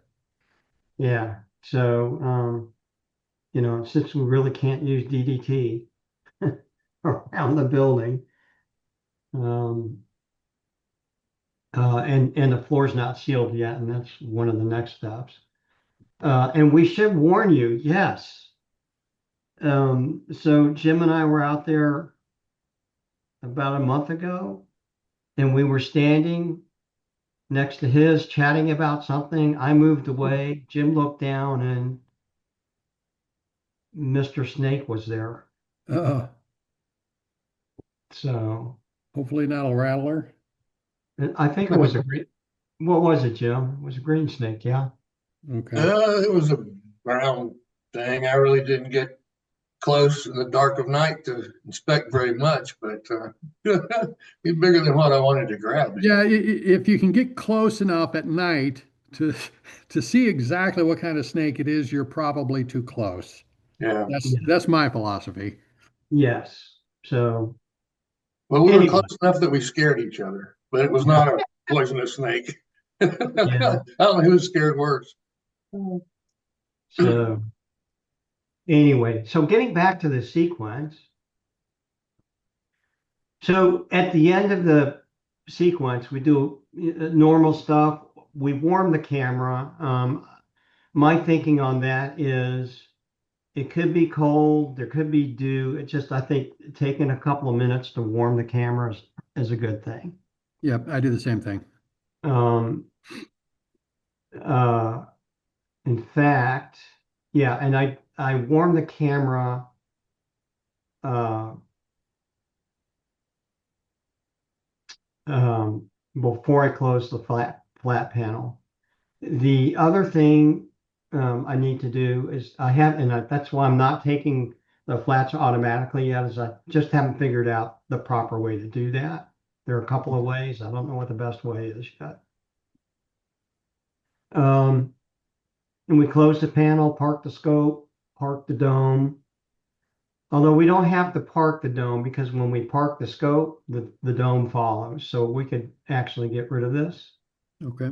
Yeah. So, since we really can't use DDT around the building, um, and the floor's not sealed yet, and that's one of the next steps. And we should warn you, yes. So Jim and I were out there about a month ago, and we were standing next to his, chatting about something. I moved away. Jim looked down, and Mr. Snake was there. Uh, So. Hopefully not a rattler. I think it was a green. What was it, Jim? It was a green snake, yeah. Okay. It was a brown thing. I really didn't get close in the dark of night to inspect very much, but he's bigger than what I wanted to grab. Yeah, if you can get close enough at night to to see exactly what kind of snake it is, you're probably too close. Yeah. That's Yeah. that's my philosophy. Yes. So Well, we were anyway, close enough that we scared each other, but it was yeah, not a poisonous snake. I yeah. don't know who's scared worse. So anyway, so getting back to the sequence. So at the end of the sequence, we do normal stuff. We warm the camera. My thinking on that is it could be cold, there could be dew. It just, I think taking a couple of minutes to warm the camera is a good thing. Yep, I do the same thing. Um, uh, in fact, yeah, and I warm the camera uh, before I close the flat panel. The other thing I need to do is that's why I'm not taking the flats automatically yet, is I just haven't figured out the proper way to do that. There are a couple of ways. I don't know what the best way is yet. And we close the panel, park the scope, park the dome. Although we don't have to park the dome because when we park the scope, the dome follows. So we could actually get rid of this. Okay.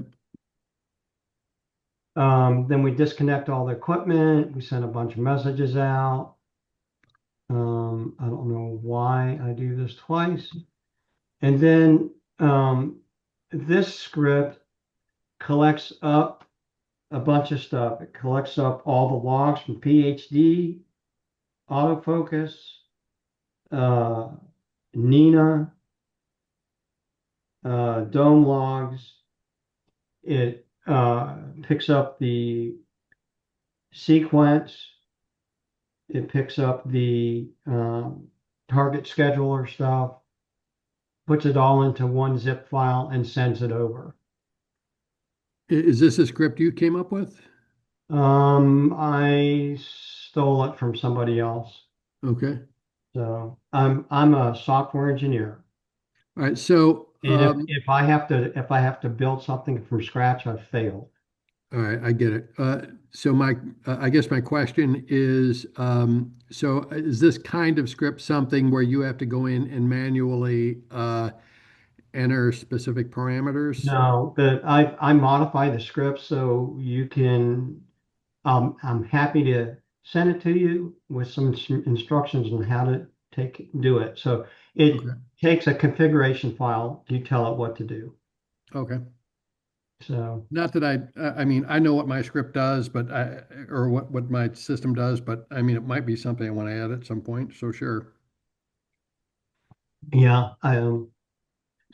Then we disconnect all the equipment. We send a bunch of messages out. I don't know why I do this twice. And then this script collects up a bunch of stuff. It collects up all the logs from PhD, autofocus, uh, Nina, dome logs. It picks up the sequence. It picks up the target scheduler stuff, puts it all into one zip file and sends it over. Is this a script you came up with? I stole it from somebody else. Okay. So I'm a software engineer. All right. So, And if I have to build something from scratch, I've failed. all right, I get it. So I guess my question is, so is this kind of script something where you have to go in and manually enter specific parameters? No, but I modify the script so you can. I'm happy to send it to you with some instructions on how to do it. So it Okay. takes a configuration file. You tell it what to do. Okay. So Not that I mean, I know what my script does, or what my system does, but I mean, it might be something I want to add at some point. So sure. yeah,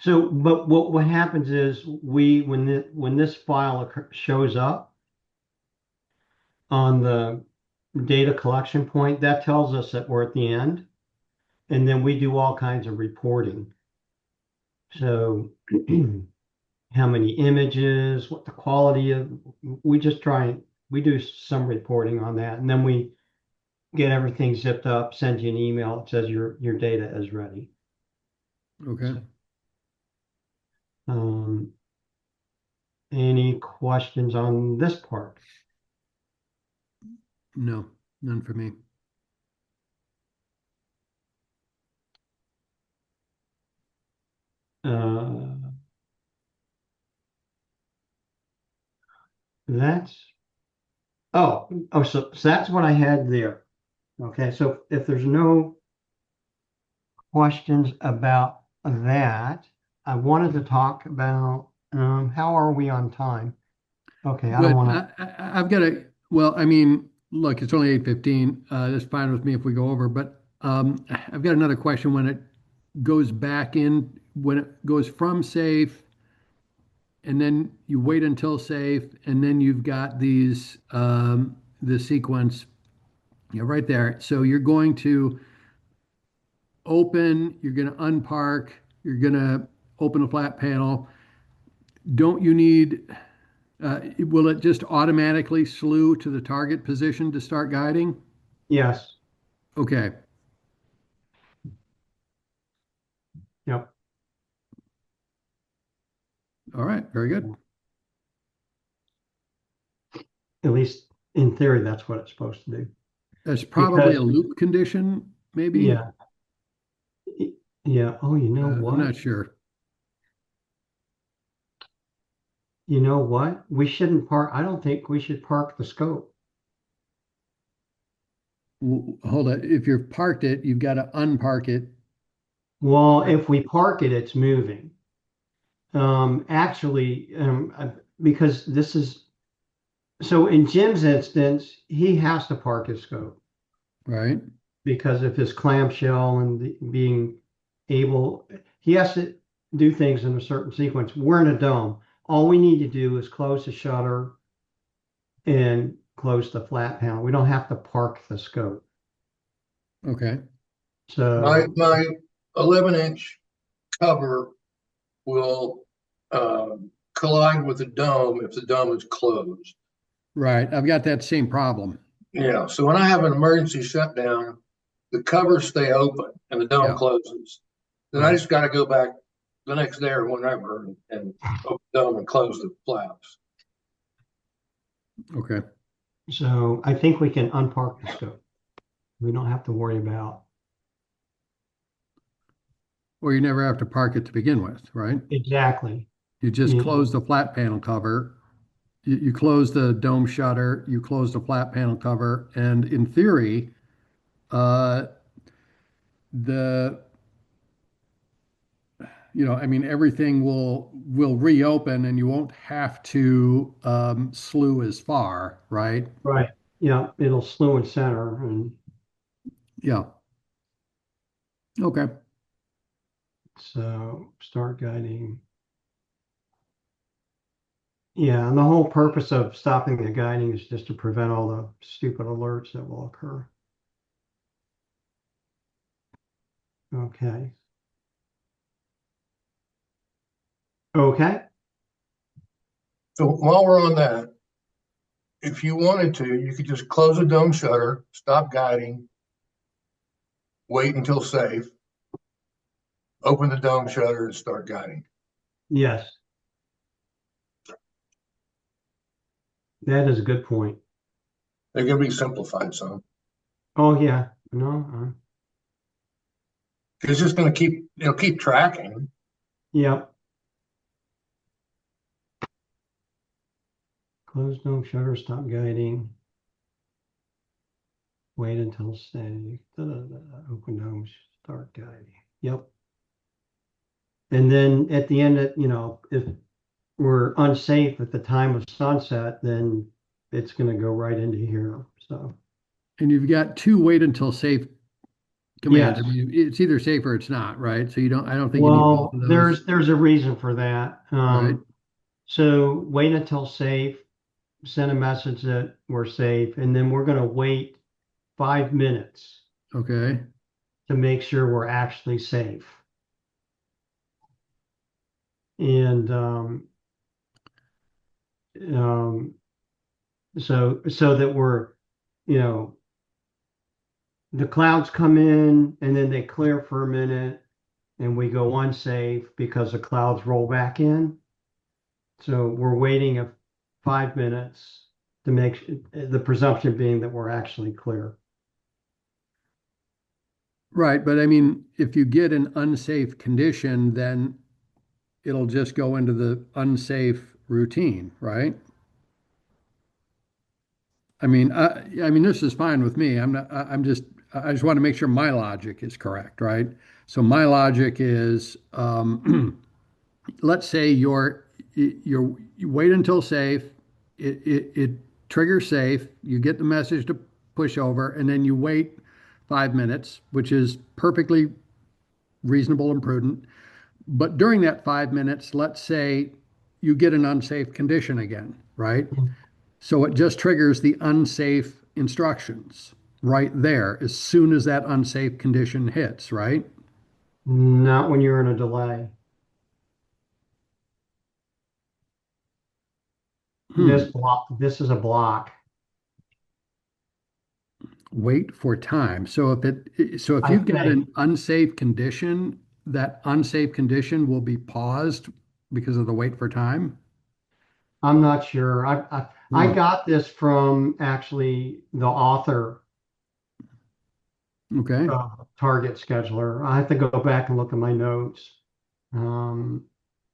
so but what happens is when this file shows up on the data collection point, that tells us that we're at the end, and then we do all kinds of reporting. So how many images, what the quality of, we do some reporting on that, and then we get everything zipped up, send you an email that says your data is ready. Okay. So, um, any questions on this part? No, none for me. Uh, that's so that's what I had there. Okay, so if there's no questions about that, I wanted to talk about how are we on time? Okay, I don't Good. want I've got a, well, I mean, look, it's only 8:15. That's fine with me if we go over, but I've got another question when it goes back in, when it goes from safe and then you wait until safe and then you've got the sequence, right there. So you're going to open, you're going to unpark, you're going to open a flat panel. Don't you need, will it just automatically slew to the target position to start guiding? yes. Okay. Yep. All right. Very good. At least in theory, that's what it's supposed to do. That's probably Because a loop condition, maybe. yeah, yeah. Oh, you know I'm what? not sure. You know what? We shouldn't park. I don't think we should park the scope. Hold on. If you've parked it, you've got to unpark it. Well, Right. if we park it, it's moving. Actually, because this is so in Jim's instance, he has to park his scope Right. because of his clamshell and being able, he has to do things in a certain sequence. We're in a dome. All we need to do is close the shutter and close the flat panel. We don't have to park the scope. Okay. My So, 11-inch cover will collide with the dome if the dome is closed. Right. I've got that same problem. Yeah, so when I have an emergency shutdown, the covers stay open and the dome Yeah. closes. Then I Right. just got to go back the next day or whenever and open the dome and close the flaps. Okay. so I think we can unpark the scope. We don't have to worry about Or you never have to park it to begin with, right? exactly. You just You close know, the flat panel cover you close the dome shutter, you close the flat panel cover, and in theory, uh, the I mean, everything will reopen, and you won't have to slew as far, right? Right. Yeah, it'll slew and center, and Yeah. Okay. so start guiding. Yeah, and the whole purpose of stopping the guiding is just to prevent all the stupid alerts that will occur. Okay. Okay. So while we're on that, if you wanted to, you could just close the dome shutter, stop guiding, wait until safe, open the dome shutter, and start guiding. Yes, that is a good point. They're going to be simplified some. Oh yeah, no, It's just going to keep tracking. yep. Close dome shutter, stop guiding. Wait until safe. Open dome, start guiding. Yep. And then at the end, if we're unsafe at the time of sunset, then it's going to go right into here. So And you've got two wait until safe commands. yes. I mean, it's either safe or it's not, right? So I don't think you need both Well, of those, there's a reason for that. right? So wait until safe, send a message that we're safe, and then we're going to wait 5 minutes Okay. to make sure we're actually safe. And um, so that we're, you know, the clouds come in and then they clear for a minute and we go unsafe because the clouds roll back in. So we're waiting 5 minutes to make the presumption being that we're actually clear. Right. But I mean, if you get an unsafe condition, then it'll just go into the unsafe routine, right? I mean, this is fine with me. I'm not, I just want to make sure my logic is correct, right? So my logic is, let's say you wait until safe, it triggers safe, you get the message to push over, and then you wait 5 minutes, which is perfectly reasonable and prudent. But during that 5 minutes, let's say you get an unsafe condition again, right? So it just triggers the unsafe instructions right there as soon as that unsafe condition hits, right? Not when you're in a delay. Hmm. This is a block. Wait for time. So if I you've got think. an unsafe condition, that unsafe condition will be paused because of the wait for time. I'm not sure. I Hmm. got this from actually the author Okay. target scheduler. I have to go back and look at my notes. Um,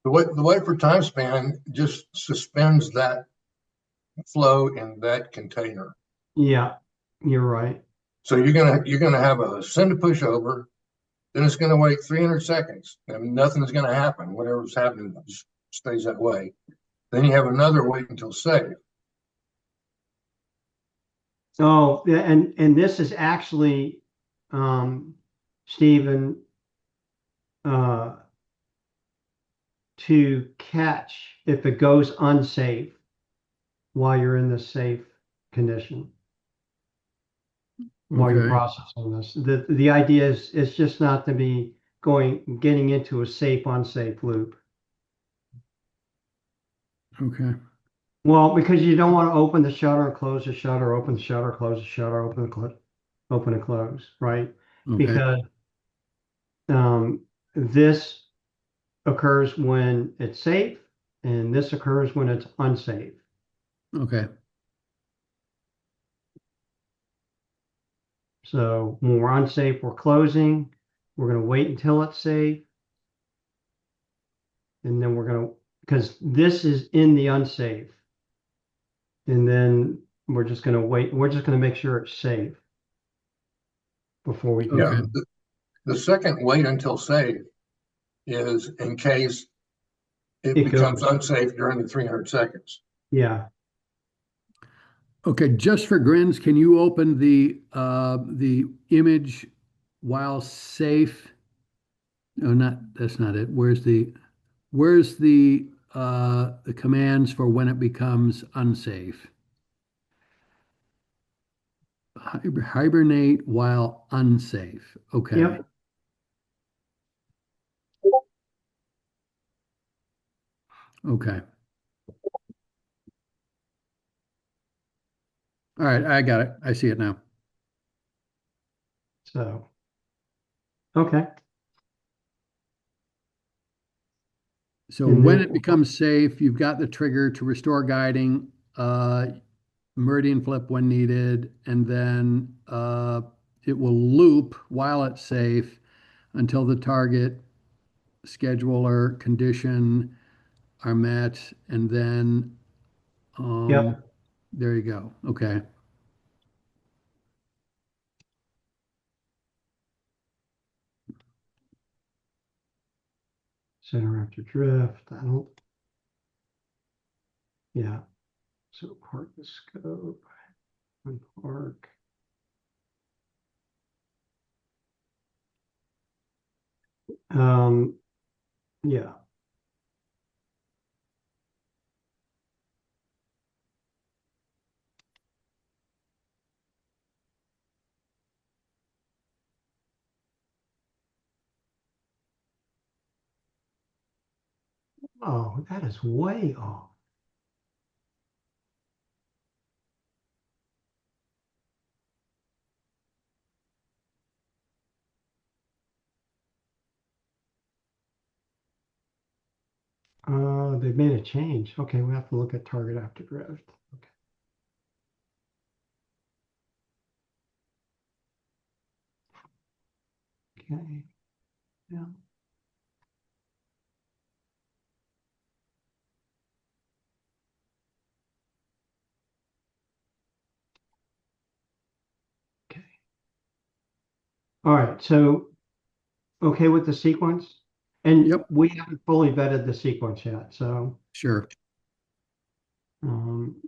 The wait for time span just suspends that flow in that container. yeah, you're right. So you're gonna have a send a pushover, then it's gonna wait 300 seconds, and nothing's gonna happen. Whatever's happening just stays that way. Then you have another wait until safe. Oh, yeah, and this is actually, um, Stephen, uh, to catch if it goes unsafe while you're in the safe condition, while you're Okay. processing this. The idea is it's just not to be getting into a safe unsafe loop. Okay. Well, because you don't want to open the shutter and close the shutter, open the shutter, close the shutter, open and close, right? Okay. Because this occurs when it's safe, and this occurs when it's unsafe. Okay. So when we're unsafe, we're closing. We're going to wait until it's safe, and then we're going to, because this is in the unsafe. And then we're just going to wait. We're just going to make sure it's safe before we Yeah, Okay. go. the second wait until save is in case it It becomes goes. unsafe during the 300 seconds. Yeah. Okay, just for grins, can you open the image while safe? No, that's not it. Where's the commands for when it becomes unsafe? Hibernate while unsafe. Okay. Yep. Okay. All right, I got it. I see it now. So, okay. So And when then, it becomes safe, you've got the trigger to restore guiding, meridian flip when needed, and then it will loop while it's safe until the target scheduler condition are met, and then yep. there you go. Okay. Center after drift. I don't. Yeah. So park the scope. Park. Um, yeah. Oh, that is way off. They made a change. Okay, we have to look at target after drift. Okay. Okay. Yeah. Okay. All right. So, okay with the sequence? And Yep. we haven't fully vetted the sequence yet. So, Sure.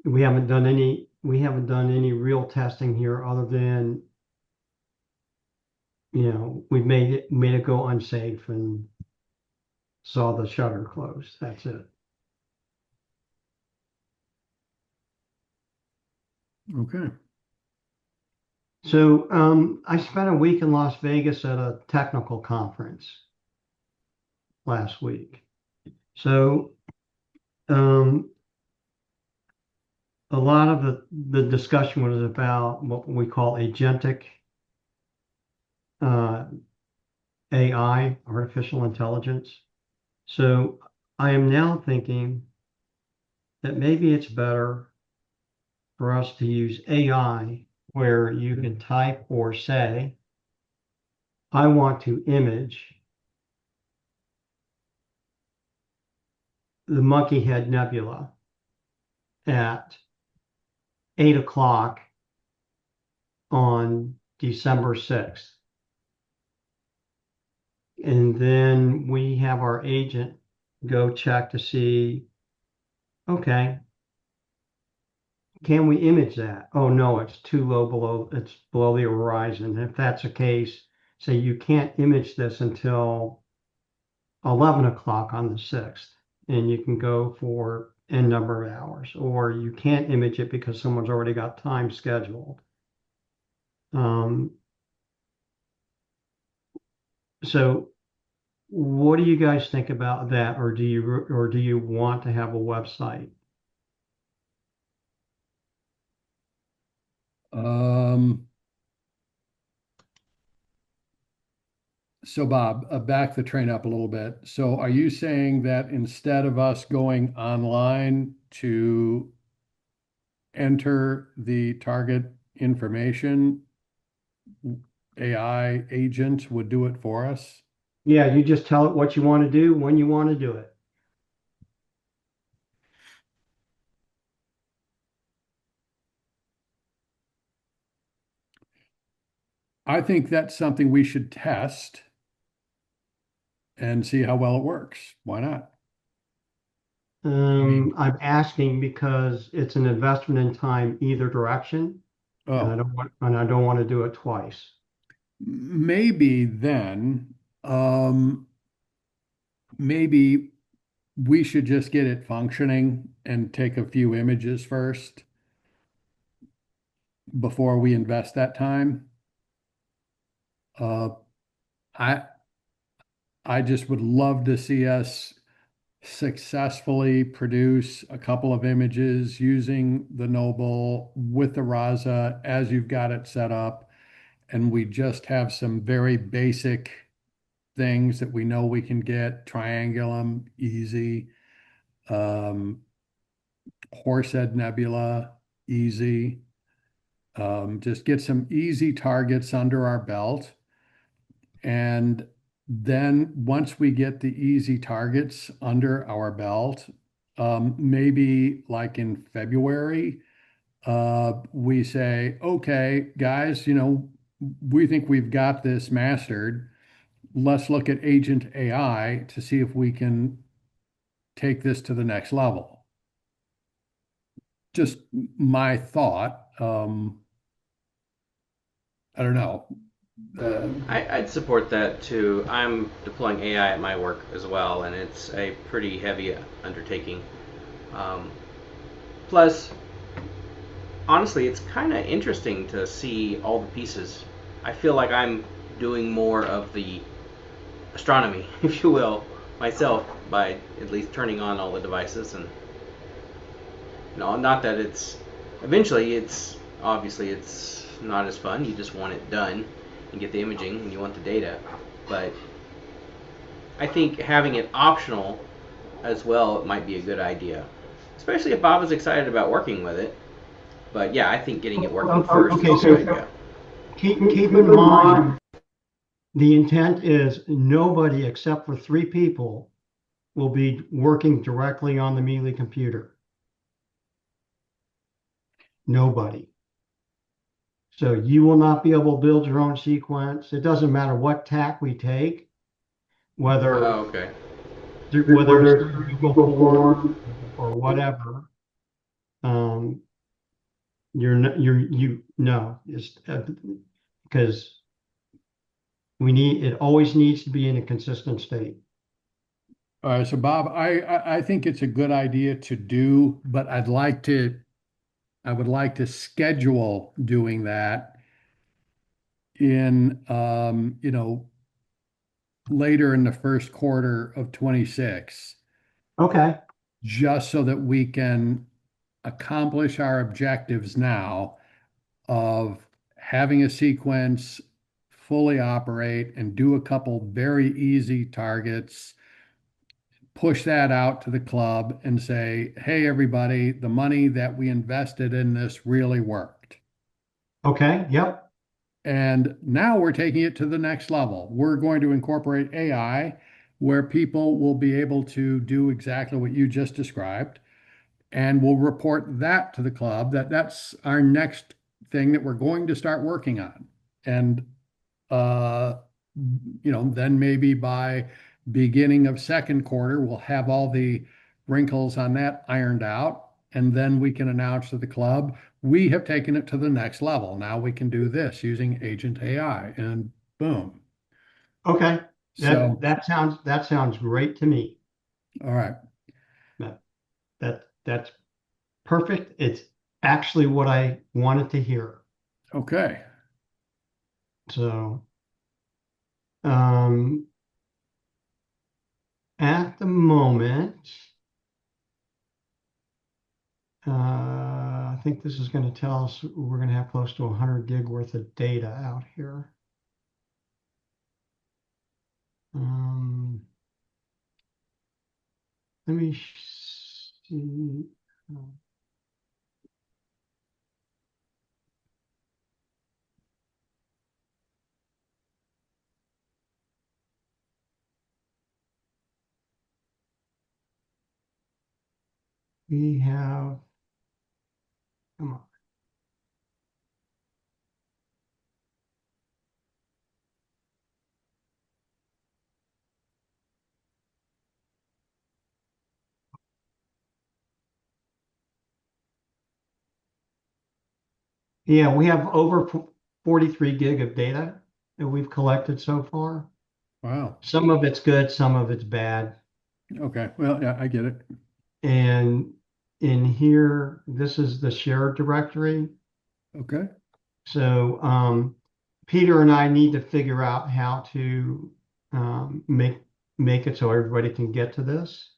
we haven't done any real testing here other than, we've made it go unsafe and saw the shutter close. That's it. Okay. So, I spent a week in Las Vegas at a technical conference last week. So, um, a lot of the discussion was about what we call agentic uh, AI, artificial intelligence. So I am now thinking that maybe it's better for us to use AI where you can type or say, I want to image the Monkey Head Nebula at 8 o'clock on December 6th. And then we have our agent go check to see, okay, can we image that? Oh, no, it's too low below, it's below the horizon. If that's the case, say you can't image this until 11 o'clock on the 6th, and you can go for N number of hours, or you can't image it because someone's already got time scheduled. So what do you guys think about that? Or do you want to have a website? Um, so Bob, back the train up a little bit. So are you saying that instead of us going online to enter the target information, AI agent would do it for us? Yeah, you just tell it what you want to do when you want to do it. I think that's something we should test and see how well it works. Why not? mean- I'm asking because it's an investment in time either direction, and Oh, I don't want to do it twice. maybe then, maybe we should just get it functioning and take a few images first before we invest that time. Uh, I I just would love to see us successfully produce a couple of images using the Noble with the Raza as you've got it set up, and we just have some very basic things that we know we can get, triangulum, easy, um, Horsehead Nebula, easy. Just get some easy targets under our belt. And then once we get the easy targets under our belt, maybe like in February, we say, okay, guys, we think we've got this mastered. Let's look at Agent AI to see if we can take this to the next level. Just my thought. I don't know. I'd support that too. I'm deploying AI at my work as well, and it's a pretty heavy undertaking. Um, Plus, honestly, it's kind of interesting to see all the pieces. I feel like I'm doing more of the astronomy, if you will, myself by at least turning on all the devices. And not that it's eventually it's obviously it's not as fun. You just want it done and get the imaging, and you want the data. But I think having it optional as well might be a good idea, especially if Bob is excited about working with it. But yeah, I think getting it working first Okay, is a good idea. keep in mind, the intent is nobody except for 3 people will be working directly on the Mealy computer. Nobody. So you will not be able to build your own sequence. It doesn't matter what tack we take, whether Oh, okay. whether it's through Google Form or whatever. Um, you no, it's because it always needs to be in a consistent state. All right, so Bob, I think it's a good idea to do, but I would like to schedule doing that in, later in the first quarter of 26, Okay. just so that we can accomplish our objectives now of having a sequence fully operate and do a couple very easy targets, push that out to the club and say, hey, everybody, the money that we invested in this really worked. Okay. Yep. And now we're taking it to the next level. We're going to incorporate AI where people will be able to do exactly what you just described. And we'll report that to the club that's our next thing that we're going to start working on. And uh, then maybe by beginning of second quarter, we'll have all the wrinkles on that ironed out. And then we can announce to the club, we have taken it to the next level. Now we can do this using Agent AI, and boom. Okay. So, That sounds great to me. all right. That's perfect. It's actually what I wanted to hear. Okay. So, um, at the moment, I think this is going to tell us we're going to have close to 100 gig worth of data out here. Let me see. We have, come on. Yeah, we have over 43 gig of data that we've collected so far. Wow. Some of it's good, some of it's bad. Okay. Well, yeah, I get it. And in here, this is the shared directory. Okay. So Peter and I need to figure out how to make it so everybody can get to this.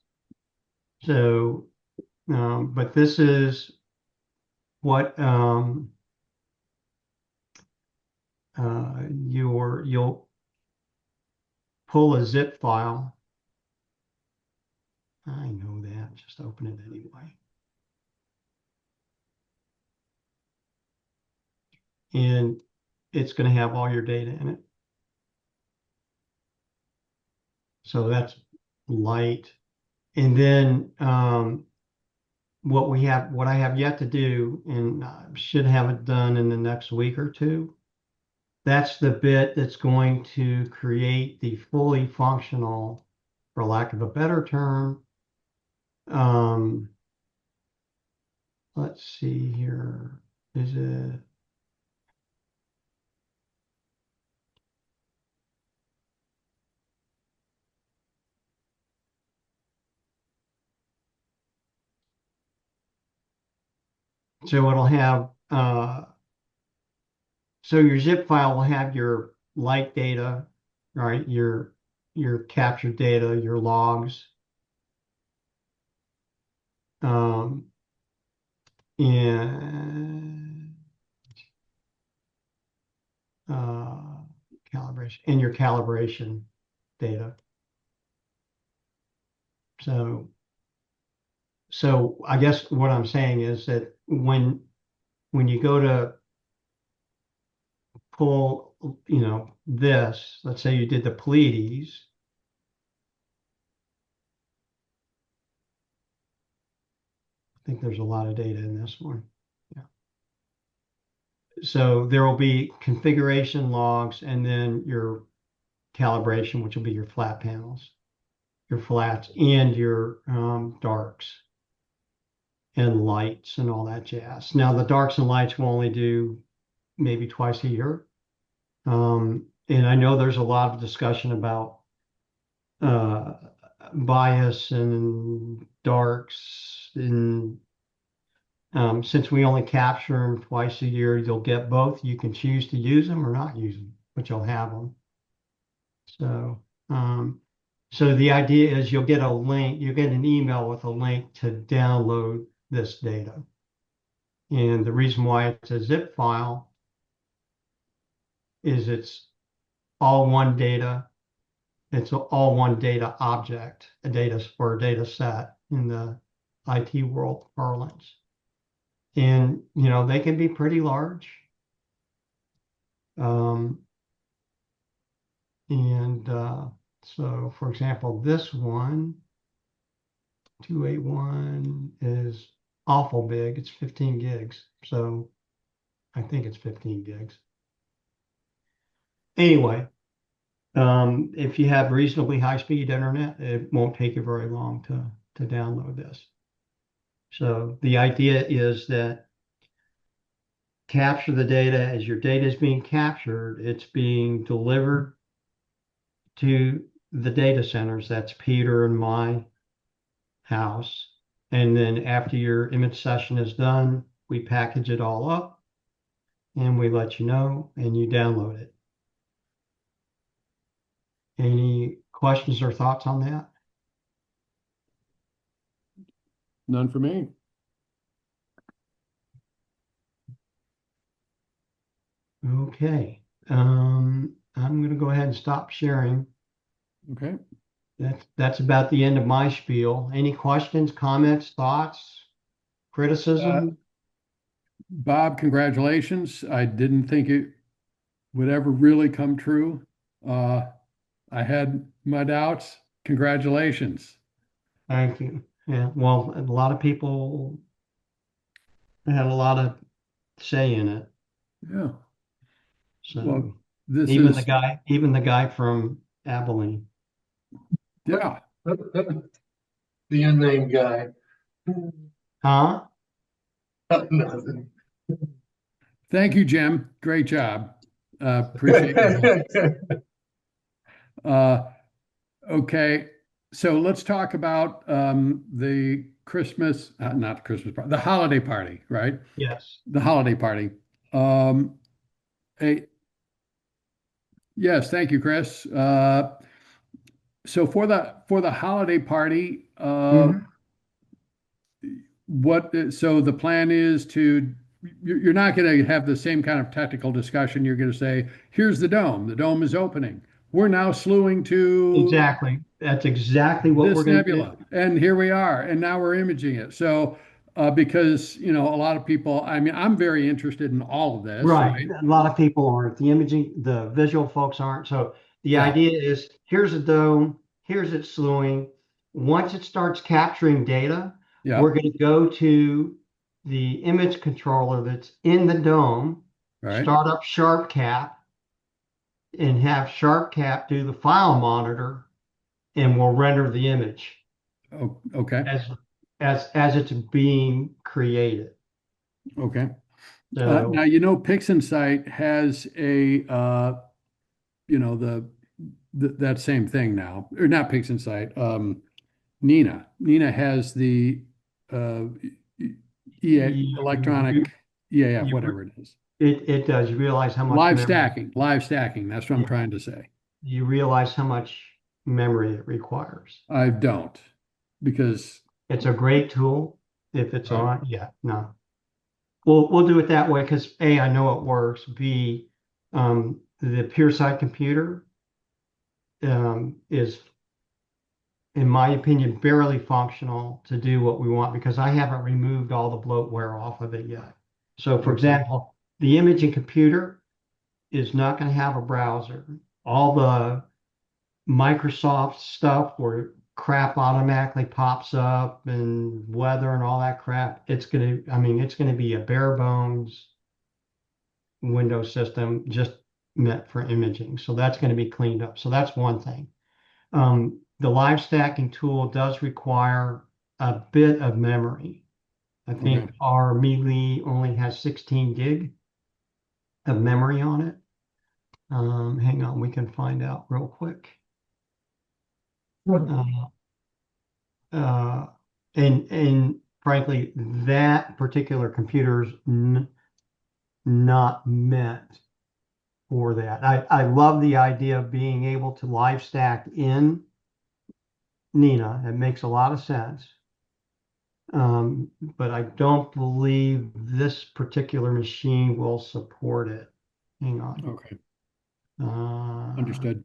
So, but this is what you'll pull a zip file. I know that. Just open it anyway. And it's going to have all your data in it. So that's light. And then what I have yet to do, and should have it done in the next week or two, that's the bit that's going to create the fully functional, for lack of a better term, let's see here. Is it so it'll have so your zip file will have your light data, right? Your captured data, your logs, um, and calibration and your calibration data. So I guess what I'm saying is that when you go to pull, this, let's say you did the Pleiades, I think there's a lot of data in this one. Yeah. So there will be configuration logs and then your calibration, which will be your flat panels, your flats and your darks and lights and all that jazz. Now the darks and lights will only do maybe twice a year. And I know there's a lot of discussion about uh, bias and darks. And since we only capture them twice a year, you'll get both. You can choose to use them or not use them, but you'll have them. So, so the idea is you'll get a link, you get an email with a link to download this data. And the reason why it's a zip file is it's all one data. It's all one data object, a data or a data set in the IT world parlance. And, they can be pretty large. So, for example, this one, 281 is awful big. It's 15 gigs. So I think it's 15 gigs. Anyway, if you have reasonably high-speed internet, it won't take you very long to download this. So the idea is that capture the data as your data is being captured, it's being delivered to the data centers. That's Peter and my house. And then after your image session is done, we package it all up and we let you know and you download it. Any questions or thoughts on that? None for me. Okay. I'm going to go ahead and stop sharing. Okay. That's about the end of my spiel. Any questions, comments, thoughts, criticism? Bob, congratulations. I didn't think it would ever really come true. I had my doubts. Congratulations. Thank you. Yeah, well, a lot of people had a lot of say in it. Yeah. So Well, this even is, the guy from Abilene. yeah. The unnamed guy. Huh? Nothing. Thank you, Jim. Great job. Appreciate your help. Uh, okay, so let's talk about the Christmas, not the Christmas party, the holiday party, right? Yes. The holiday party. Um, eh, yes, thank you, Chris. So for the holiday party, Mhm. so the plan is to you're not going to have the same kind of technical discussion. You're going to say, here's the dome. The dome is opening. We're now slewing to Exactly. That's exactly what we're this going to do. nebula, and here we are, and now we're imaging it. So because a lot of people, I mean, I'm very interested in all of this, Right. right? A lot of people aren't. The imaging, the visual folks aren't. So the Yeah, idea is here's a dome, here's its slewing. Once it starts capturing data, we're yeah, going to go to the image controller that's in the dome, right. start up SharpCap, and have SharpCap do the file monitor, and we'll render the image Oh, okay, as as it's being created. okay. Now So PixInsight has a that same thing now, or not PixInsight. Nina has the uh, electronic you, EAF, you, whatever it is. it does. You realize how much memory. Live stacking. That's what I'm Yeah, trying to say. you realize how much memory it requires. I don't because It's a great tool if it's right. on. Yeah, no. We'll do it that way because A, I know it works. B, the PureSight computer is, in my opinion, barely functional to do what we want because I haven't removed all the bloatware off of it yet. So, for Okay. example, the imaging computer is not going to have a browser. All the Microsoft stuff where crap automatically pops up and weather and all that crap, it's gonna be a bare bones Windows system just meant for imaging. So that's going to be cleaned up. So that's one thing. The live stacking tool does require a bit of memory. I Okay. think our Mealy only has 16 gig of memory on it. Hang on, we can find out real quick. Uh, uh, and frankly, that particular computer's not meant for that. I love the idea of being able to live stack in Nina. It makes a lot of sense. But I don't believe this particular machine will support it. Hang on. Okay. Uh, Understood.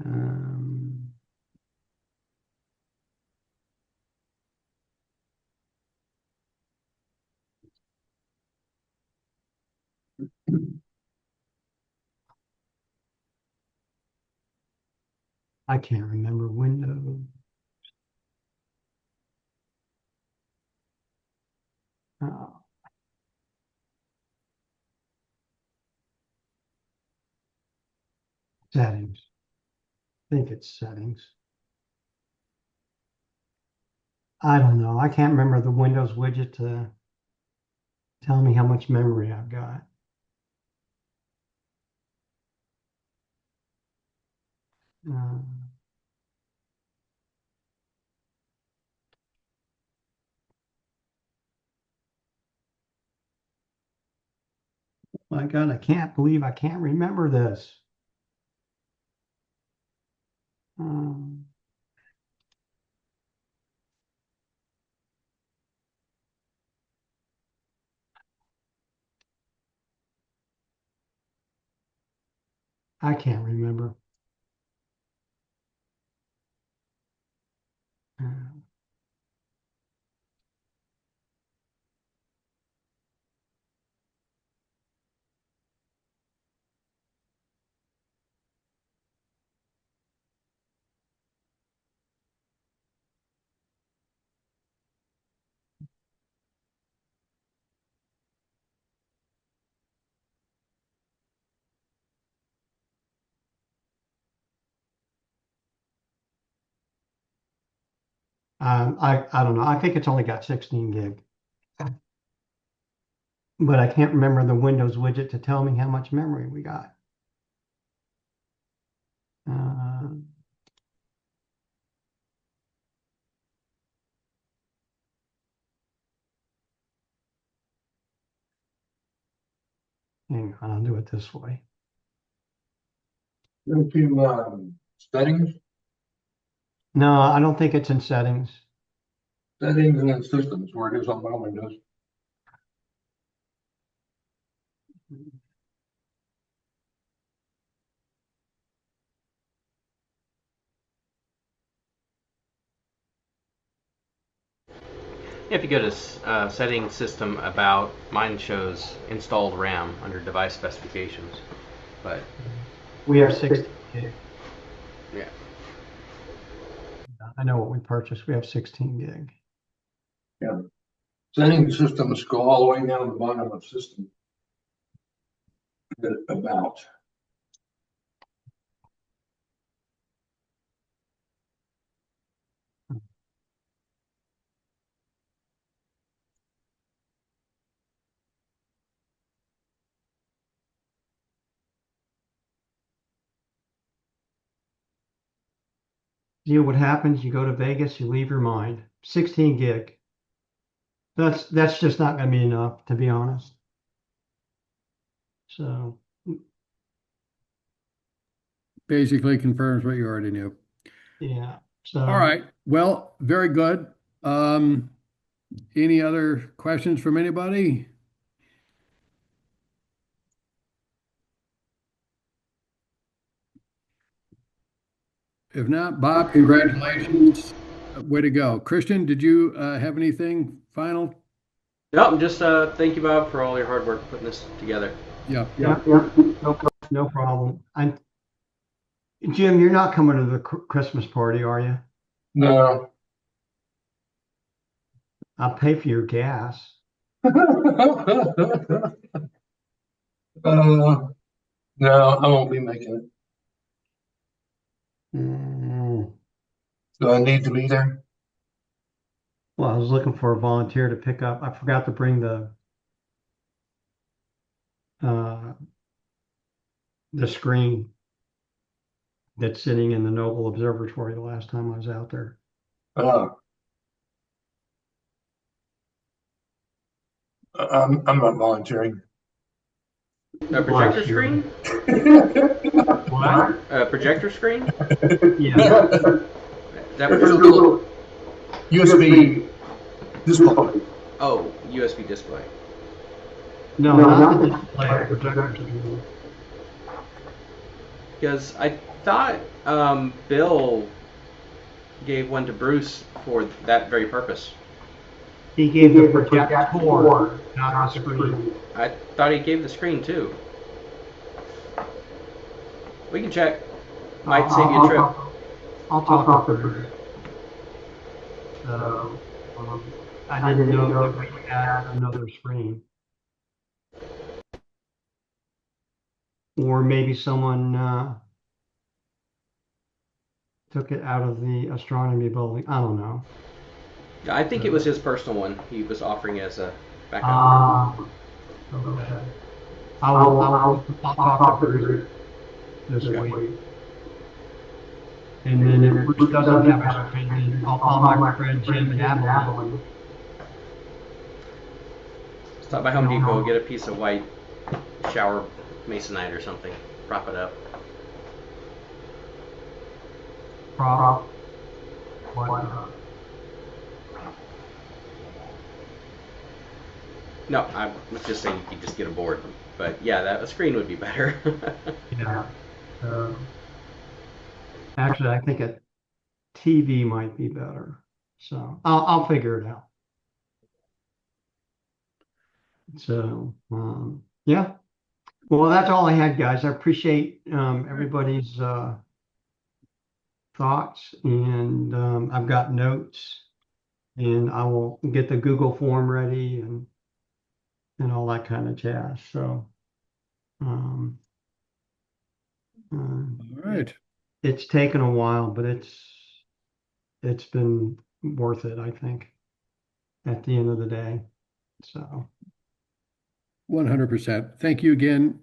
um, I can't remember Windows. Uh, settings. I think it's settings. I don't know. I can't remember the Windows widget to tell me how much memory I've got. Uh, my God, I can't believe I can't remember this. Um, I can't remember. Uh, I don't know. I think it's only got 16 gig. but I can't remember the Windows widget to tell me how much memory we got. Hang on, I'll do it this way. Go to settings, No, I don't think it's in settings. settings, and then systems, where it is on my Windows. If you go to settings, system, about, mine shows installed RAM under device specifications, but We have 16 gig. yeah. I know what we purchased. We have 16 gig. Yeah. Settings, systems, scroll all the way down to the bottom of system. About. You know what happens? You go to Vegas, you leave your mind. 16 gig. That's just not going to be enough, to be honest. So Basically confirms what you already knew. yeah. So All right. Well, very good. Any other questions from anybody? If not, Bob, congratulations. Way to go. Christian, did you have anything final? No, just thank you, Bob, for all your hard work putting this together. Yeah. yeah, no problem. Jim, you're not coming to the Christmas party, are you? No. I'll pay for your gas. No, I won't be making it. Do I need to be there? Well, I was looking for a volunteer to pick up. I forgot to bring the screen that's sitting in the Noble Observatory the last time I was out there. I'm not volunteering. A projector screen? What? A projector screen? Yeah. That There's a was, little USB display. oh, USB display. No, not the display, projector screen. Because I thought Bill gave one to Bruce for that very purpose. He gave the projector, not the screen. I thought he gave the screen too. We can check. Might save you a trip. I'll talk to Bruce. I didn't know that we had another screen. Or maybe someone took it out of the astronomy building. I don't know. I think it was his personal one. He was offering as a backup. Okay. I'll talk to Bruce this week. And then if Bruce doesn't have a screen, I'll call my friend Jim in Abilene. Stop by Home Depot, get a piece of white shower masonite or something. Prop it up. Prop. What? No, I was just saying you could just get a board. But yeah, that screen would be better. Yeah. Actually, I think a TV might be better. So I'll figure it out. So yeah. Well, that's all I had, guys. I appreciate everybody's thoughts, and I've got notes, and I will get the Google form ready and all that kind of jazz. So All right. it's taken a while, but it's been worth it, I think, at the end of the day. So 100%. Thank you again,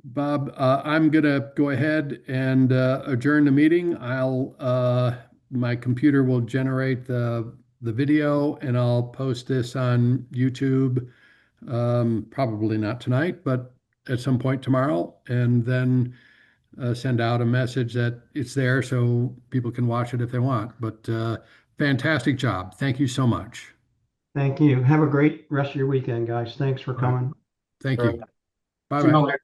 Bob. I'm gonna go ahead and adjourn the meeting. My computer will generate the video and I'll post this on YouTube. Probably not tonight, but at some point tomorrow, and then send out a message that it's there so people can watch it if they want. But fantastic job. Thank you so much. Thank you. Have a great rest of your weekend, guys. Thanks for All right. coming. Thank All you. right. See Bye you bye. all later.